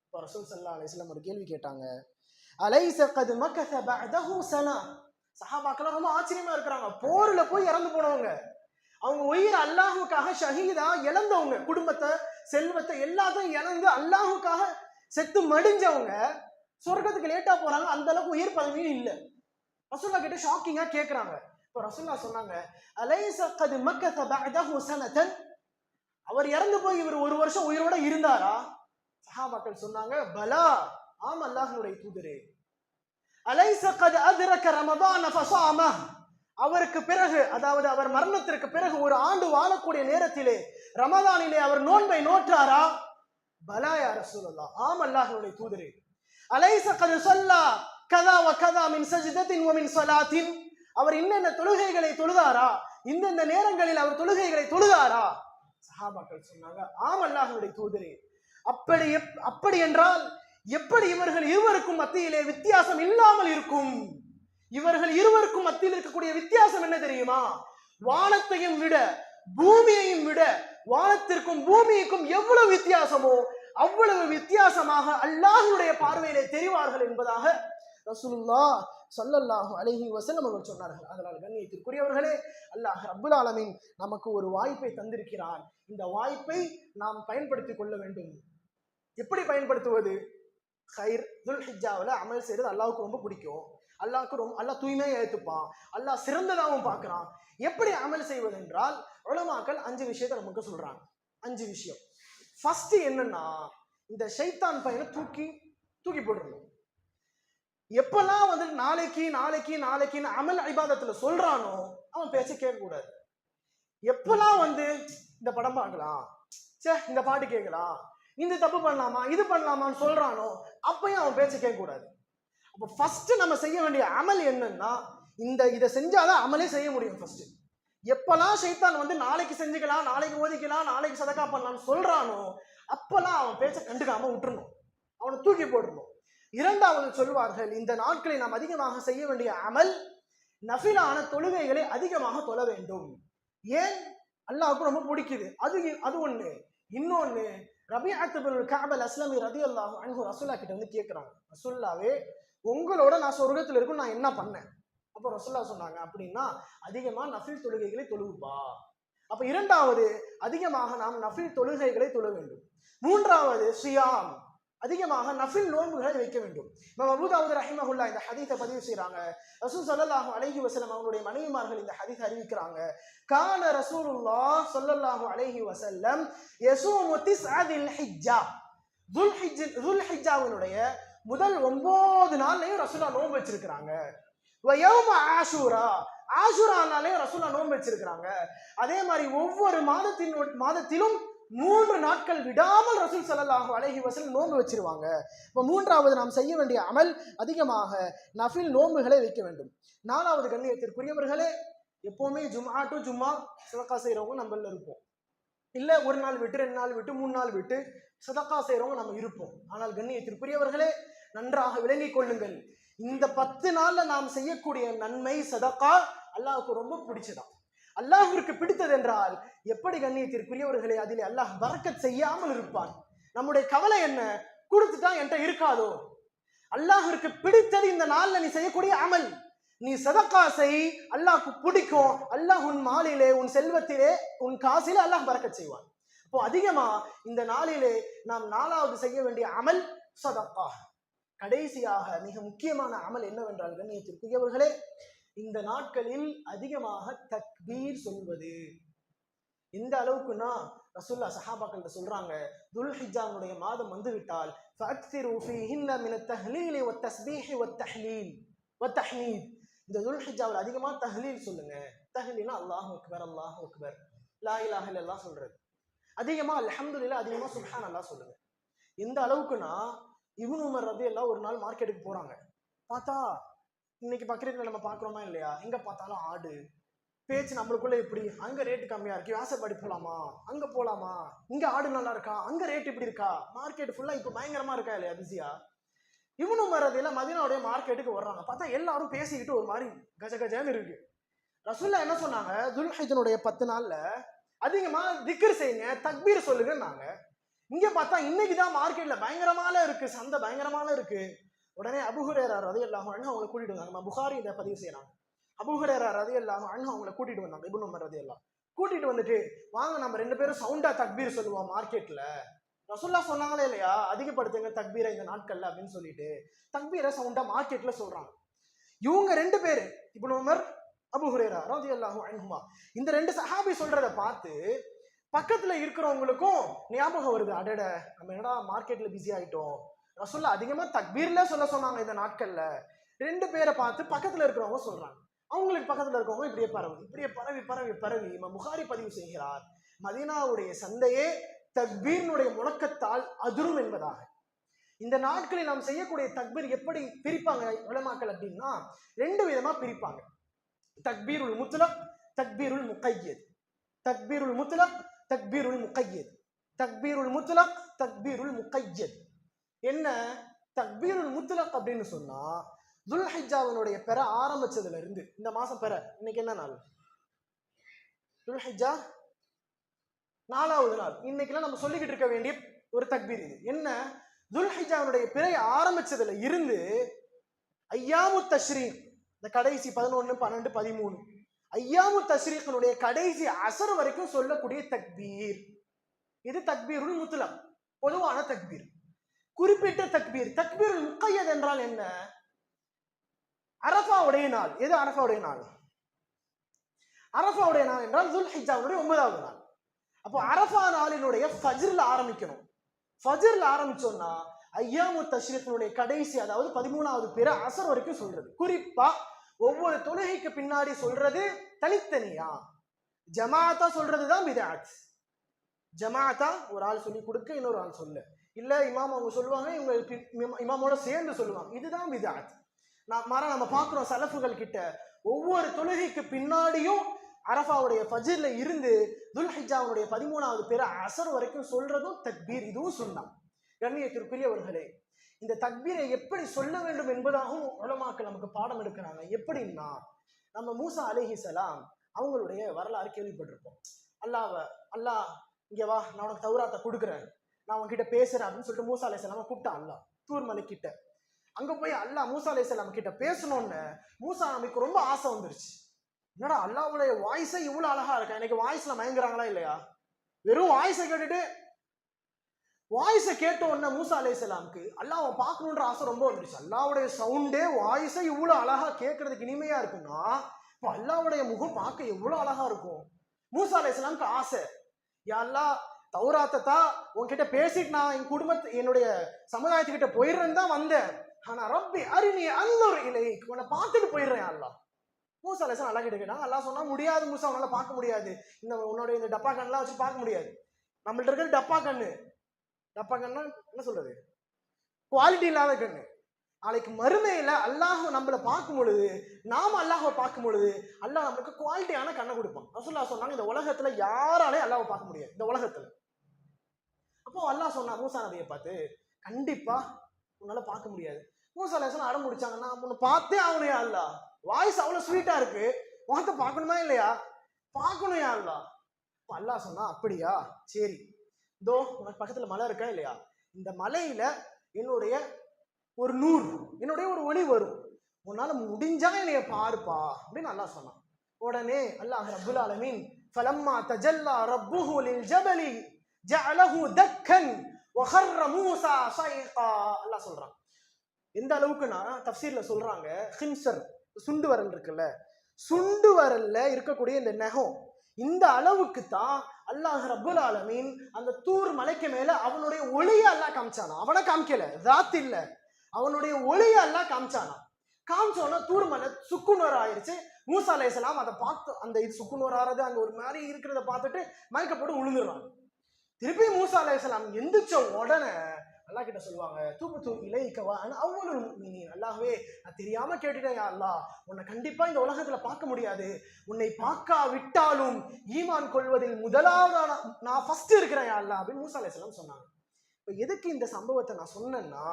இப்போ ரசூல் ஸல்லல்லாஹு அலைஹி வஸல்லம் ஒரு கேள்வி கேட்டாங்க, அலைஸ கத் மக்கஸ பஅதஹு ஸனா. சஹாபாக்கள் ரொம்ப ஆச்சரியமா இருக்கிறாங்க. போர்ல போய் இறந்து போனவங்க, அவங்க உயிர் அல்லாஹ்வுக்காக ஷஹீதா இழந்தவங்க, குடும்பத்தை செல்வத்தை எல்லாத்தையும் இழந்து அல்லாஹ்வுக்காக செத்து மடிஞ்சவங்க சொர்க்கத்துக்கு லேட்டா போறாங்க. அந்த அளவுக்கு உயிர் பதவியும் இல்லை. ரசூல்லா கிட்ட ஷாக்கிங்கா கேட்கிறாங்க. இப்போ ரசூல்லா சொன்னாங்க, அலைஸ கத் மக்கஸ பஅதஹு ஸனதன். அவர் இறந்து போய் இவர் ஒரு வருஷம் உயிரோட இருந்தாரா? சஹாபாக்கள் சொன்னாங்க, பலா, ஆம் அல்லாஹ்வுடைய தூதரே. அலைஸ கத் அத்ரக ரமதான் ஃபஸாம. அவருக்கு பிறகு, அதாவது அவர் மரணத்திற்கு பிறகு ஒரு ஆண்டு வாழக்கூடிய நேரத்திலே ரமதானிலே அவர் நோன்பை நோற்றாரா? பலா யா ரசூலல்லாஹ், ஆம் அல்லாஹ்வுடைய தூதரே. அலைஸ கத் ஸல்லா கதா வ கதா மின் சஜ்தத்தின் வ மின் ஸலாத்தின். அவர் இன்னென்ன தொழுகைகளை தொழுதாரா, இந்தந்த நேரங்களில் அவர் தொழுகைகளை தொழுதாரா? சஹாபாக்கள் சொன்னாங்க, ஆம் அல்லாஹ்வுடைய தூதரே. அப்படி என்றால் எப்படி இவர்கள் இருவருக்கும் மத்தியிலே வித்தியாசம் இல்லாமல் இருக்கும்? இவர்கள் இருவருக்கும் மத்தியில் இருக்கக்கூடிய வித்தியாசம் என்ன தெரியுமா? வானத்தையும் விட பூமியையும் விட வானத்திற்கும் பூமிக்கும் எவ்வளவு வித்தியாசமோ அவ்வளவு வித்தியாசமாக அல்லாஹ்வுடைய பார்வையிலே தெரிவார்கள் என்பதாக ரசூலுல்லாஹ் ஸல்லல்லாஹு அலைஹி வஸல்லம் அவர்கள் சொன்னார்கள். அதனால் கண்ணியத்திற்குரியவர்களே, அல்லாஹ் ரப்புல் ஆலமீன் நமக்கு ஒரு வாய்ப்பை தந்திருக்கிறான். இந்த வாய்ப்பை நாம் பயன்படுத்திக் கொள்ள வேண்டும். எப்படி பயன்படுத்துவது? ஹைர் துல்ஹிஜ்ஜாவில் அமல் செய்யறது அல்லாஹ்வுக்கு ரொம்ப பிடிக்கும். அல்லாஹ் தூய்மையை ஏற்றுப்பான். அல்லாஹ் சிறந்ததாகவும் பார்க்கிறான். எப்படி அமல் செய்வது என்றால் உலமாக்கள் 5 விஷயத்தை நமக்கு சொல்றாங்க. 5 விஷயம். ஃபர்ஸ்ட் என்னன்னா, இந்த ஷைத்தான் பையனை தூக்கி போட்டுருணும். எப்பெல்லாம் வந்து நாளைக்கு நாளைக்கு நாளைக்குன்னு அமல் இபாதத்துல சொல்றானோ அவன் பேச்ச கேட்க கூடாது. எப்பெல்லாம் வந்து இந்த படம் பார்க்கலாம், இந்த பாட்டு கேட்கலாம், இந்த தப்பு பண்ணலாமா, இது பண்ணலாமான்னு சொல்றானோ அப்பயும் அவன் பேச்ச கேட்க கூடாது. அப்போ ஃபர்ஸ்ட் நம்ம செய்ய வேண்டிய அமல் என்னன்னா, இதை செஞ்சாதான் அமலே செய்ய முடியும். ஃபர்ஸ்ட் எப்பெல்லாம் ஷைத்தான் வந்து நாளைக்கு செஞ்சுக்கலாம், நாளைக்கு ஓதிக்கலாம், நாளைக்கு சதக்கா பண்ணலாம்னு சொல்றானோ அப்பெல்லாம் அவன் பேச்ச கண்டுக்காம விட்டுறணும், அவனை தூக்கி போடணும். இரண்டாவது சொல்வார்கள், இந்த நாட்களை நாம் அதிகமாக செய்ய வேண்டிய அமல் நஃபிலான தொழுகைகளை அதிகமாக தொழ வேண்டும். ஏன்? அல்லாஹ்வுக்கு ரொம்ப பிடிக்குது. அது ஒண்ணு. இன்னொன்னு, ரபிஅத் பின் கஅப் அல்-அஸ்லமி ரலியல்லாஹு அன்ஹு ரசூலுல்லாஹ் கிட்ட வந்து கேட்கிறாங்க, ரசூலுல்லாஹ்வே உங்களோட நான் சொர்க்கத்துல இருக்கும், நான் என்ன பண்ணேன்? அப்போ ரசூலுல்லாஹ் சொன்னாங்க, அப்படின்னா அதிகமா நஃபில் தொழுகைகளை தொழுவுப்பா. அப்ப இரண்டாவது, அதிகமாக நாம் நஃபில் தொழுகைகளை தொழ வேண்டும். மூன்றாவது, சியாம், அதிகமாக நஃபில் நோன்புகளை வைக்க வேண்டும். இமாம் அபூ தாவூத் ரஹிமஹுல்லாஹ் இந்த ஹதீஸை பதிவு செய்றாங்க. ரசூல் ஸல்லல்லாஹு அலைஹி வஸல்லம் அவங்களுடைய மனைவிமார்கள் இந்த ஹதீஸை அறிவிக்கிறாங்க. கான ரசூலுல்லாஹ் ஸல்லல்லாஹு அலைஹி வஸல்லம் யஸூமு திஸ்அதில் ஹிஜ்ஜா. துல்ஹிஜ்ஜாவினுடைய முதல் 9 நாள்லயும் ரசூலா நோன்பு வச்சிருக்கிறாங்க. வ யௌம ஆஷூரா, ஆஷூரா நாளையும் ரசூலா நோன்பு வச்சிருக்கிறாங்க. அதே மாதிரி ஒவ்வொரு மாதத்திலும் 3 நாட்கள் விடாமல் ரசூல் ஸல்லல்லாஹு அலைஹி வஸல்லம் நோன்பு வச்சிருவாங்க. இப்போ மூன்றாவது நாம் செய்ய வேண்டிய அமல் அதிகமாக நஃபில் நோன்புகளை வைக்க வேண்டும். நாலாவது, கண்ணியத்திற்குரியவர்களே, எப்பவுமே ஜும்ஆ டு ஜும்ஆ சதக்கா செய்யறவங்க நம்மள இருப்போம். இல்ல ஒரு நாள் விட்டு 2 நாள் விட்டு 3 நாள் விட்டு சதக்கா செய்யறவங்க நம்ம இருப்போம். ஆனால் கண்ணியத்திற்குரியவர்களே, நன்றாக விளங்கிக் கொள்ளுங்கள், இந்த 10 நாள்ல நாம் செய்யக்கூடிய நன்மை சதக்கா அல்லாஹ்வுக்கு ரொம்ப பிடிச்சதான். அல்லாஹ்விற்கு பிடித்தது என்றால் எப்படி கண்ணியத்திற்குரியவர்களே, அதிலே அல்லாஹ் பரக்கத் செய்யாமல் இருப்பான். நம்முடைய கவலை என்ன? கொடுத்துட்டா என்கிட்ட இருக்காதோ? அல்லாஹ்விற்கு பிடித்தது இந்த நாள்ல நீ செய்யக்கூடிய அமல். நீ சதக்கா செய், அல்லாஹ்க்கு பிடிக்கும். அல்லாஹ் உன் மாலிலே, உன் செல்வத்திலே, உன் காசிலே அல்லாஹ் பரக்கத் செய்வான். அப்போ அதிகமா இந்த நாளிலே நாம் 4வது செய்ய வேண்டிய அமல் சதக்கா. கடைசியாக மிக முக்கியமான அமல் என்னவென்றால் கண்ணியத்திற்குரியவர்களே, இந்த நாட்களில் அதிகமாக தக்பீர் சொல்வது. எந்த அளவுக்குன்னா ரசூலுல்லாஹ் சஹாபாக்கள் சொல்றாங்க, துல்ஹிஜ்ஜாவுடைய மாதம் வந்துவிட்டால் ஃபஅக்ஸிரு ஃபீஹின்ன மின தஹ்லீல் வ தஸ்பீஹ் வ தஹ்லீல் வ தஹ்மீத். இந்த துல்ஹிஜ்ஜாவில் அதிகமா தஹ்லீல் சொல்லுங்க. தஹ்லீல்னா அல்லாஹு அக்பர், அல்லாஹு அக்பர், லா இலாஹ இல்லல்லாஹ் சொல்றது. அதிகமா அல்ஹம்துலில்லாஹ், அதிகமா சுப்ஹானல்லாஹ் சொல்லுங்க. எந்த அளவுக்குன்னா இப்னு உமர் ரலியல்லாஹு ஒரு நாள் மார்க்கெட்டுக்கு போறாங்க. பார்த்தா இன்னைக்கு பக்ரீத்ல நம்ம பாக்குறோமா இல்லையா, எங்க பார்த்தாலும் ஆடு. பேச்சு நம்மளுக்குள்ள எப்படி, அங்க ரேட்டு கம்மியா இருக்கு, வாசப்படி போலாமா, அங்க போலாமா, இங்க ஆடு நல்லா இருக்கா, அங்க ரேட் இப்படி இருக்கா, மார்க்கெட் ஃபுல்லா இப்ப பயங்கரமா இருக்கா இல்லையா, பிஸியா. இவனு மறதியில மதீனாவுடைய மார்க்கெட்டுக்கு வர்றாங்க. பார்த்தா எல்லாரும் பேசிக்கிட்டு ஒரு மாதிரி கஜ கஜன்னு இருக்கு. ரசூல்லா என்ன சொன்னாங்க, துல்ஹிஜ்ஜனுடைய 10 நாள்ல அதிகமா திக்ர் செய்யுங்க, தக்பீர் சொல்லுங்கன்னாங்க. இங்க பார்த்தா இன்னைக்குதான் மார்க்கெட்ல பயங்கரமால இருக்கு, சந்தை பயங்கரமால இருக்கு. உடனே அபூ ஹுரைரா ரலியல்லாஹு அன்ஹு அவங்களை கூட்டிட்டு வந்தாங்க. புகாரி இதை பதிவு செய்யறாங்க. அபூ ஹுரைரா ரலியல்லாஹு அன்ஹு அவங்களை கூட்டிட்டு வந்தாங்க. இப்னு உமர் ரலியல்லாஹு கூட்டிட்டு வந்துட்டு, வாங்க நம்ம 2 பேரும் சவுண்டா தக்பீர் சொல்லுவோம் மார்க்கெட்ல. ரசூல்லா சொன்னாங்களே இல்லையா, அதிகப்படுத்துங்க தக்பீரை இந்த நாட்கள்ல அப்படின்னு சொல்லிட்டு தக்பீரை சவுண்டா மார்க்கெட்ல சொல்றாங்க. இவங்க 2 பேரு, இப்னு உமர், அபூ ஹுரைரா ரலியல்லாஹு அன்ஹுமா, இந்த 2 சஹாபி சொல்றதை பார்த்து பக்கத்துல இருக்கிறவங்களுக்கும் ஞாபகம் வருது. அடட, நம்ம என்னடா மார்க்கெட்ல பிஸி ஆயிட்டோம், ரசூல்லா அதிகமா தக்பீர்ல சொல்ல சொன்னாங்க இந்த நாட்கள்ல. 2 பேரை பார்த்து பக்கத்துல இருக்கிறவங்க சொல்றாங்க. அவங்களுக்கு பக்கத்துல இருக்கவங்க இப்படியே பரவி பரவி பரவி இமாம் புகாரி பதிவு செய்கிறார், மதீனாவுடைய சந்தையே தக்பீரினுடைய முழக்கத்தால் அதிரும் என்பதாக. இந்த நாட்களில் நாம் செய்யக்கூடிய தக்பீர் எப்படி பிரிப்பாங்க உலமாக்கள் அப்படின்னா, 2 விதமா பிரிப்பாங்க. தக்பீருல் முத்லக், தக்பீருல் முகையத். தக்பீருல் முத்லக், தக்பீருல் முகையத். தக்பீருல் முத்லக், தக்பீருல் முகையத். என்ன தக்பீருல் முத்லக் அப்படின்னு சொன்னா, துல்ஹிஜ்ஜாவினுடைய பெற ஆரம்பிச்சதுல இருந்து, இந்த மாசம் பெற இன்னைக்கு என்ன நாள், துல்ஹிஜ்ஜா 4வது நாள். இன்னைக்கெல்லாம் நம்ம சொல்லிக்கிட்டு இருக்க வேண்டிய ஒரு தக்பீர் இது. என்ன, துல்ஹிஜ்ஜாவினுடைய பிறை ஆரம்பிச்சதுல இருந்து ஐயாமு தஷ்ரீக், இந்த கடைசி 11, 12, 13 ஐயாமு தஷ்ரீக்கினுடைய கடைசி அசர் வரைக்கும் சொல்லக்கூடிய தக்பீர் இது தக்பீருல் முத்லக், பொதுவான தக்பீர். குறிப்பிட்ட தக்பீர். தக்பீருல் முகையத் என்றால் என்ன, அரஃபாவுடைய நாள். எது அரஃபாவுடைய நாள்? அரஃபாவுடைய நாள் என்றால் துல்ஹிஜ்ஜாவுடைய 9வது நாள். அப்போ அரஃபா நாளினுடைய ஃபஜ்ர்ல ஆரம்பிக்கணும். ஃபஜ்ர்ல ஆரம்பிச்சோம்னா ஐயாமு தஷ்ரீக்கினுடைய கடைசி, அதாவது 13வது பிற அசர் வரைக்கும் சொல்றது. குறிப்பா ஒவ்வொரு தொழுகைக்கு பின்னாடி சொல்றது தனித்தனியா, ஜமாஅத்தா சொல்றதுதான் பித்அத். ஜமாஅத்தா ஒரு ஆள் சொல்லி கொடுக்க இன்னொரு ஆள் சொல்ல, இல்ல இமாம் அவங்க சொல்லுவாங்க, இவங்க இமாமோட சேர்ந்து சொல்லுவாங்க, இதுதான் பித்அத். நம்ம பார்க்கிறோம் சலஃபுகள் கிட்ட ஒவ்வொரு தொழுகைக்கு பின்னாடியும் அரஃபாவுடைய ஃபஜ்ர்ல இருந்து துல்ஹிஜ்ஜாவுடைய 13வது பிற அசர் வரைக்கும் சொல்றதும் தக்பீர், இதுவும் சுன்னத். கண்ணியத்திற்குரியவர்களே, இந்த தக்பீரை எப்படி சொல்ல வேண்டும் என்பதாகவும் உலமாக்கள் நமக்கு பாடம் எடுக்கிறாங்க. எப்படின்னா, நம்ம மூசா அலைஹிஸ்ஸலாம் அவங்களுடைய வரலாறு கேள்விப்பட்டிருப்போம். அல்லாஹ் இங்க வா, நான் உனக்கு தௌராத்தை கொடுக்குறேன், நான் உன்கிட்ட பேசுறேன் அப்படின்னு சொல்லிட்டு மூசா அலைஹிஸ்ஸலாம் கூப்பிட்டான் அல்லாஹ் தூர் மலை கிட்ட. அங்க போய் அல்லாஹ் மூசா அலைஹிஸ்ஸலாம் கிட்ட பேசணும்னு மூசா நபிக்கு ரொம்ப ஆசை வந்துருச்சு. என்னடா அல்லாஹ்வுடைய வாய்ஸே இவ்வளவு அழகா இருக்கா, எனக்கு வாய்ஸ்ல மயங்குறாங்களா இல்லையா? வெறும் வாய்ஸை கேட்டுட்டு, வாய்ஸை கேட்ட உடனே மூசா அலைஹிஸ்ஸலாமுக்கு அல்லாஹ்வை பார்க்கணுன்ற ஆசை ரொம்ப வந்துருச்சு. அல்லாஹ்வுடைய சவுண்டே வாய்ஸை இவ்வளவு அழகா கேட்கறதுக்கு இனிமையா இருக்குன்னா, இப்போ அல்லாஹ்வுடைய முகம் பார்க்க எவ்வளவு அழகா இருக்கும். மூசா அலைஹிஸ்ஸலாமுக்கு ஆசை, யா அல்லாஹ் தௌராத்தை உன்கிட்ட பேசிட்டு நான் என் குடும்பத்தை என்னுடைய சமுதாயத்துக்கிட்ட போயிடுறேன்னு தான் வந்தேன். ஆனா ரப்பி அரினி அன்னுர் இலைக், உன்னை பார்த்துட்டு போயிடுறேன் அல்லாஹ். மூசா அலைஹிஸ்ஸலாம் அல்லாஹ் கிட்ட கேட்டாங்க. அல்லாஹ் சொன்னா, முடியாது மூசா, உன்னால பார்க்க முடியாது, உன்னுடைய இந்த டப்பா கண்ணெல்லாம் வச்சு பார்க்க முடியாது. நம்மள்ட்ட இருக்கிற டப்பா கண்ணு, டப்பா கண்ணா என்ன சொல்றது, குவாலிட்டி இல்லாத கண்ணு. நாளைக்கு மறுமையில அல்லாஹ் நம்மளை பார்க்கும் பொழுது, நாம அல்லாஹ்வை பார்க்கும் பொழுது அல்லாஹ் நம்மளுக்கு குவாலிட்டியான கண்ணை கொடுப்பான். ரசூலுல்லாஹ் சொன்னாங்க, இந்த உலகத்துல யாராலையும் அல்லாஹ்வை பார்க்க முடியாது இந்த உலகத்துல. அப்போ அல்லாஹ் சொன்னா மூசா நபியை பார்த்து, கண்டிப்பா உன்னால பார்க்க முடியாது. மூசா அலைஹிஸ்ஸலாம் அடம் முடிச்சாங்க, நான் உன்னை பார்த்தே ஆகணும் அல்லாஹ், வாய்ஸ் அவ்வளவு ஸ்வீட்டா இருக்கு, உன்கிட்ட பார்க்கணுமா இல்லையா? பார்க்கணும் அல்லாஹ். அல்லாஹ் சொன்னா, அப்படியா, சரி, இதோ உனக்கு பக்கத்துல மலை இருக்கா இல்லையா, இந்த மலையில என்னுடைய ஒரு நூறு, என்னுடைய ஒரு ஒளி வரும், உன்னால முடிஞ்சா என்னைய பாருப்பா அப்படின்னு அல்லாஹ் சொன்னான். உடனே அல்லாஹ் ரப்புல் ஆலமீன் ஃபலம்மா தஜல்லா ரப்புஹு லில் ஜபலி ஜஅலஹு தக்கன் வஹர்ர மூஸா ஸைகா. அல்லாஹ் சொல்றான். எந்த அளவுக்குன்னா தஃப்சீர்ல சொல்றாங்க, ஹின்சர் சுண்டு வரல் இருக்குல்ல, சுண்டு வரல்ல இருக்கக்கூடிய இந்த நகம், இந்த அளவுக்கு தான் அல்லாஹ் ரப்புல் ஆலமீன் அந்த தூர் மலைக்கு மேல அவனுடைய ஒளிய அல்லாஹ் காமிச்சானா. அவனை காமிக்கல, ராத் இல்ல, அவனுடைய ஒளிய அல்லாஹ் காமிச்சானா. காமிச்சோன்னா தூர் மலை சுக்குநூறு ஆயிடுச்சு. மூசா அலைஹிஸ்ஸலாம் அதை பார்த்து, அந்த இது சுக்குநூறு ஆறது அங்க ஒரு மாதிரி இருக்கிறத பார்த்துட்டு மயக்கப்பட்டு விழுந்துடுறாங்க. திருப்பி மூசா அலைஹிஸ்ஸலாம் எந்திரிச்ச உடனே அல்லாஹ் கிட்ட சொல்லுவாங்க, துபுது இலைக்க வ அன அவ்வலுல் முஃமினீன். அல்லாஹ்வே, நான் தெரியாம கேட்டுட்டேன் யா அல்லாஹ், உன்னை கண்டிப்பா இந்த உலகத்துல பார்க்க முடியாது, உன்னை பார்க்காவிட்டாலும் ஈமான் கொள்வதில் முதலாவது நான் ஃபர்ஸ்ட் இருக்கிறேன் யா அல்லாஹ் அப்படின்னு மூசா அலைஹிஸ்ஸலாம் சொன்னாங்க. இப்ப எதுக்கு இந்த சம்பவத்தை நான் சொன்னேன்னா,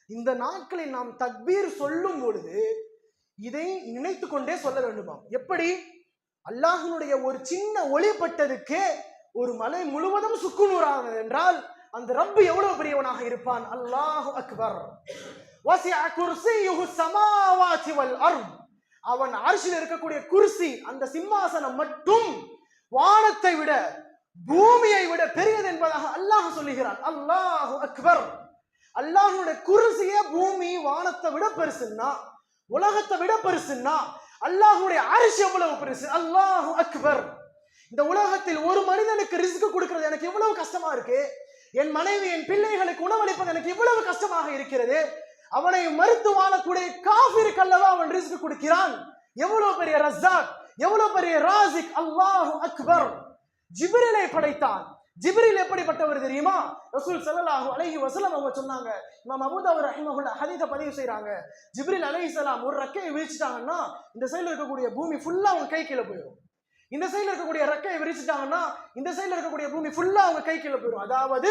இந்த நாட்களில் நாம் தக்பீர் சொல்லும் பொழுது இதை நினைத்து கொண்டே சொல்ல வேண்டுமா? எப்படி? அல்லாஹ்வுடைய ஒரு சின்ன ஒளிப்பட்டதுக்கே ஒரு மலை முழுவதும் சுக்குநூறானது என்றால் அந்த ரப்பு எவ்வளவு பெரியவனாக இருப்பான். அல்லாஹு அக்பர். வஸிஅ குர்சியுஹு ஸமாவாதி வல் அர்த். அவன் அர்ஷில் இருக்கக்கூடிய குர்சி, அந்த சிம்மாசனம் மட்டும் வானத்தை விட பூமியை விட பெரியது என்பதாக அல்லாஹ் சொல்லுகிறான். அல்லாஹு அக்பர். அல்லாஹ்வுடைய குர்சியே பூமி வானத்தை விட பெருசுன்னா, உலகத்தை விட பெருசுன்னா, அல்லாஹ்வுடைய அர்ஷ் எவ்வளவு பெருசு. அல்லாஹு அக்பர். இந்த உலகத்தில் ஒரு மனிதனுக்கு ரிஸ்க் கொடுக்கிறது எனக்கு எவ்வளவு கஷ்டமா இருக்கு. என் மனைவி, என் பிள்ளைகளுக்கு உணவளிப்பது எனக்கு இவ்வளவு கஷ்டமாக இருக்கிறது. அவனை மறுத்து வாழக்கூடிய காஃபிருக்கு அல்லவா அவன் ரிஸ்க் கொடுக்கிறான். எவ்வளவு பெரிய ரஸாக், எவ்வளவு பெரிய ராசிக். அல்லாஹு அக்பர். ஜிப்ரீலை படைத்தான். ஜிப்ரீல் எப்படிப்பட்டவர் தெரியுமா? ரசூல் ஸல்லல்லாஹு அலைஹி வஸல்லம் அவங்க சொன்னாங்க, இமாம் அபூ தாவூத் ரஹிமஹுல்லாஹ் ஹதீஸை பதிவு செய்றாங்க, ஜிப்ரீல் அலைஹிஸ்ஸலாம் ஒரு ரெக்கையை விரிச்சிட்டாங்கன்னா இந்த சைடுல இருக்கக்கூடிய பூமி ஃபுல்லா அவங்க கை கீழே போயிடும். இந்த சைடுல இருக்கக்கூடிய ரெக்கையை விரிச்சிட்டாங்கன்னா இந்த சைடுல இருக்கக்கூடிய பூமி ஃபுல்லா அவங்க கை கீழே போயிடும். அதாவது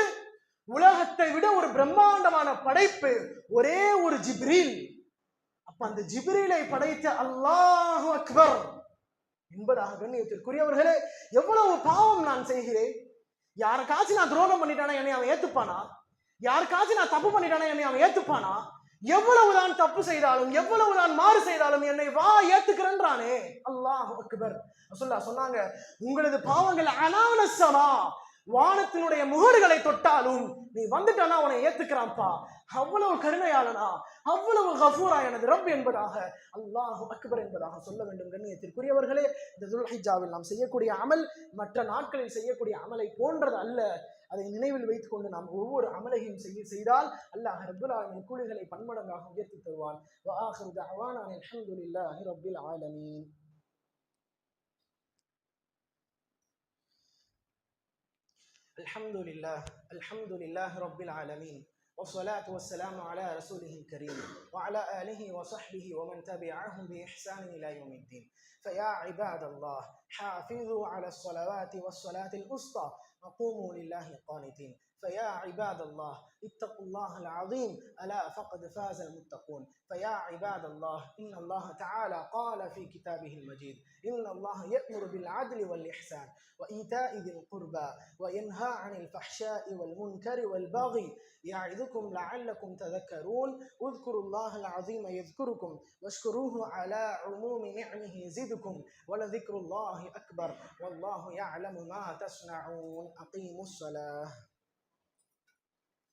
உலகத்தை விட ஒரு பிரம்மாண்டமான படைப்பு ஒரே ஒரு ஜிப்ரீல். அப்ப அந்த ஜிப்ரீலை படைத்த அல்லாஹு அக்பர் என்பதாக கண்ணியத்திற்குரியவர்களே, எவ்வளவு பாவம் நான் செய்கிறேன். யாருக்காச்சும் நான் துரோகம் பண்ணிட்டானா என்னை அவன் ஏத்துப்பானா? யாருக்காச்சும் நான் தப்பு பண்ணிட்டானா என்னை அவன் ஏத்துப்பானா? எவ்வளவுதான் தப்பு செய்தாலும் எவ்வளவுதான் மாறு செய்தாலும் என்னை வா ஏத்துக்கிறன்றானே. அல்லாஹு அக்பர். ரசூலுல்லாஹ் சொன்னாங்க, உங்களது பாவங்கள் அனானஸமா, வானத்தினுடைய முகடுகளை தொட்டாலும் நீ வந்துட்டானா உன்னை ஏத்துக்கிறான்ப்பா. அவ்வளவு கருணையாளனா, அவ்வளவு கஃபூரா எனது ரப் என்பதாக அல்லாஹு அக்பர் என்பதாக சொல்ல வேண்டும். கண்ணியத்திற்குரியவர்களே, இந்த துல்ஹிஜ்ஜாவில் நாம் செய்யக்கூடிய அமல் மற்ற நாட்களில் செய்யக்கூடிய அமலை போன்றது அல்ல. அதை நினைவில் வைத்துக் கொண்டு நாம் ஒவ்வொரு அமலையும் செய்தால் அல்லாஹ் ரப்பல் ஆலமீன் கூலிகளை பன்மடங்காக உயர்த்தி தருவான். வ ஆகிரு தஅவானா அல்ஹம்துலில்லாஹி ரப்பில் ஆலமீன். அல்ஹம்துலில்லாஹி ரப்பில் ஆலமீன். والصلاة والسلام على رسوله الكريم وعلى آله وصحبه ومن تبعهم بإحسان إلى يوم الدين. فيا عباد الله، حافظوا على الصلوات والصلاة الوسطى وقوموا لله قانتين. فيا عباد الله، اتقوا الله العظيم، ألا فقد فاز المتقون. فيا عباد الله، إن الله تعالى قال في كتابه المجيد: إن الله يأمر بالعدل والإحسان وإيتاء ذي القربى وينهى عن الفحشاء والمنكر والبغي يعظكم لعلكم تذكرون. اذكروا الله العظيم يذكركم واشكروه على عموم نعمه يزدكم ولذكر الله أكبر والله يعلم ما تصنعون. أقيموا الصلاة.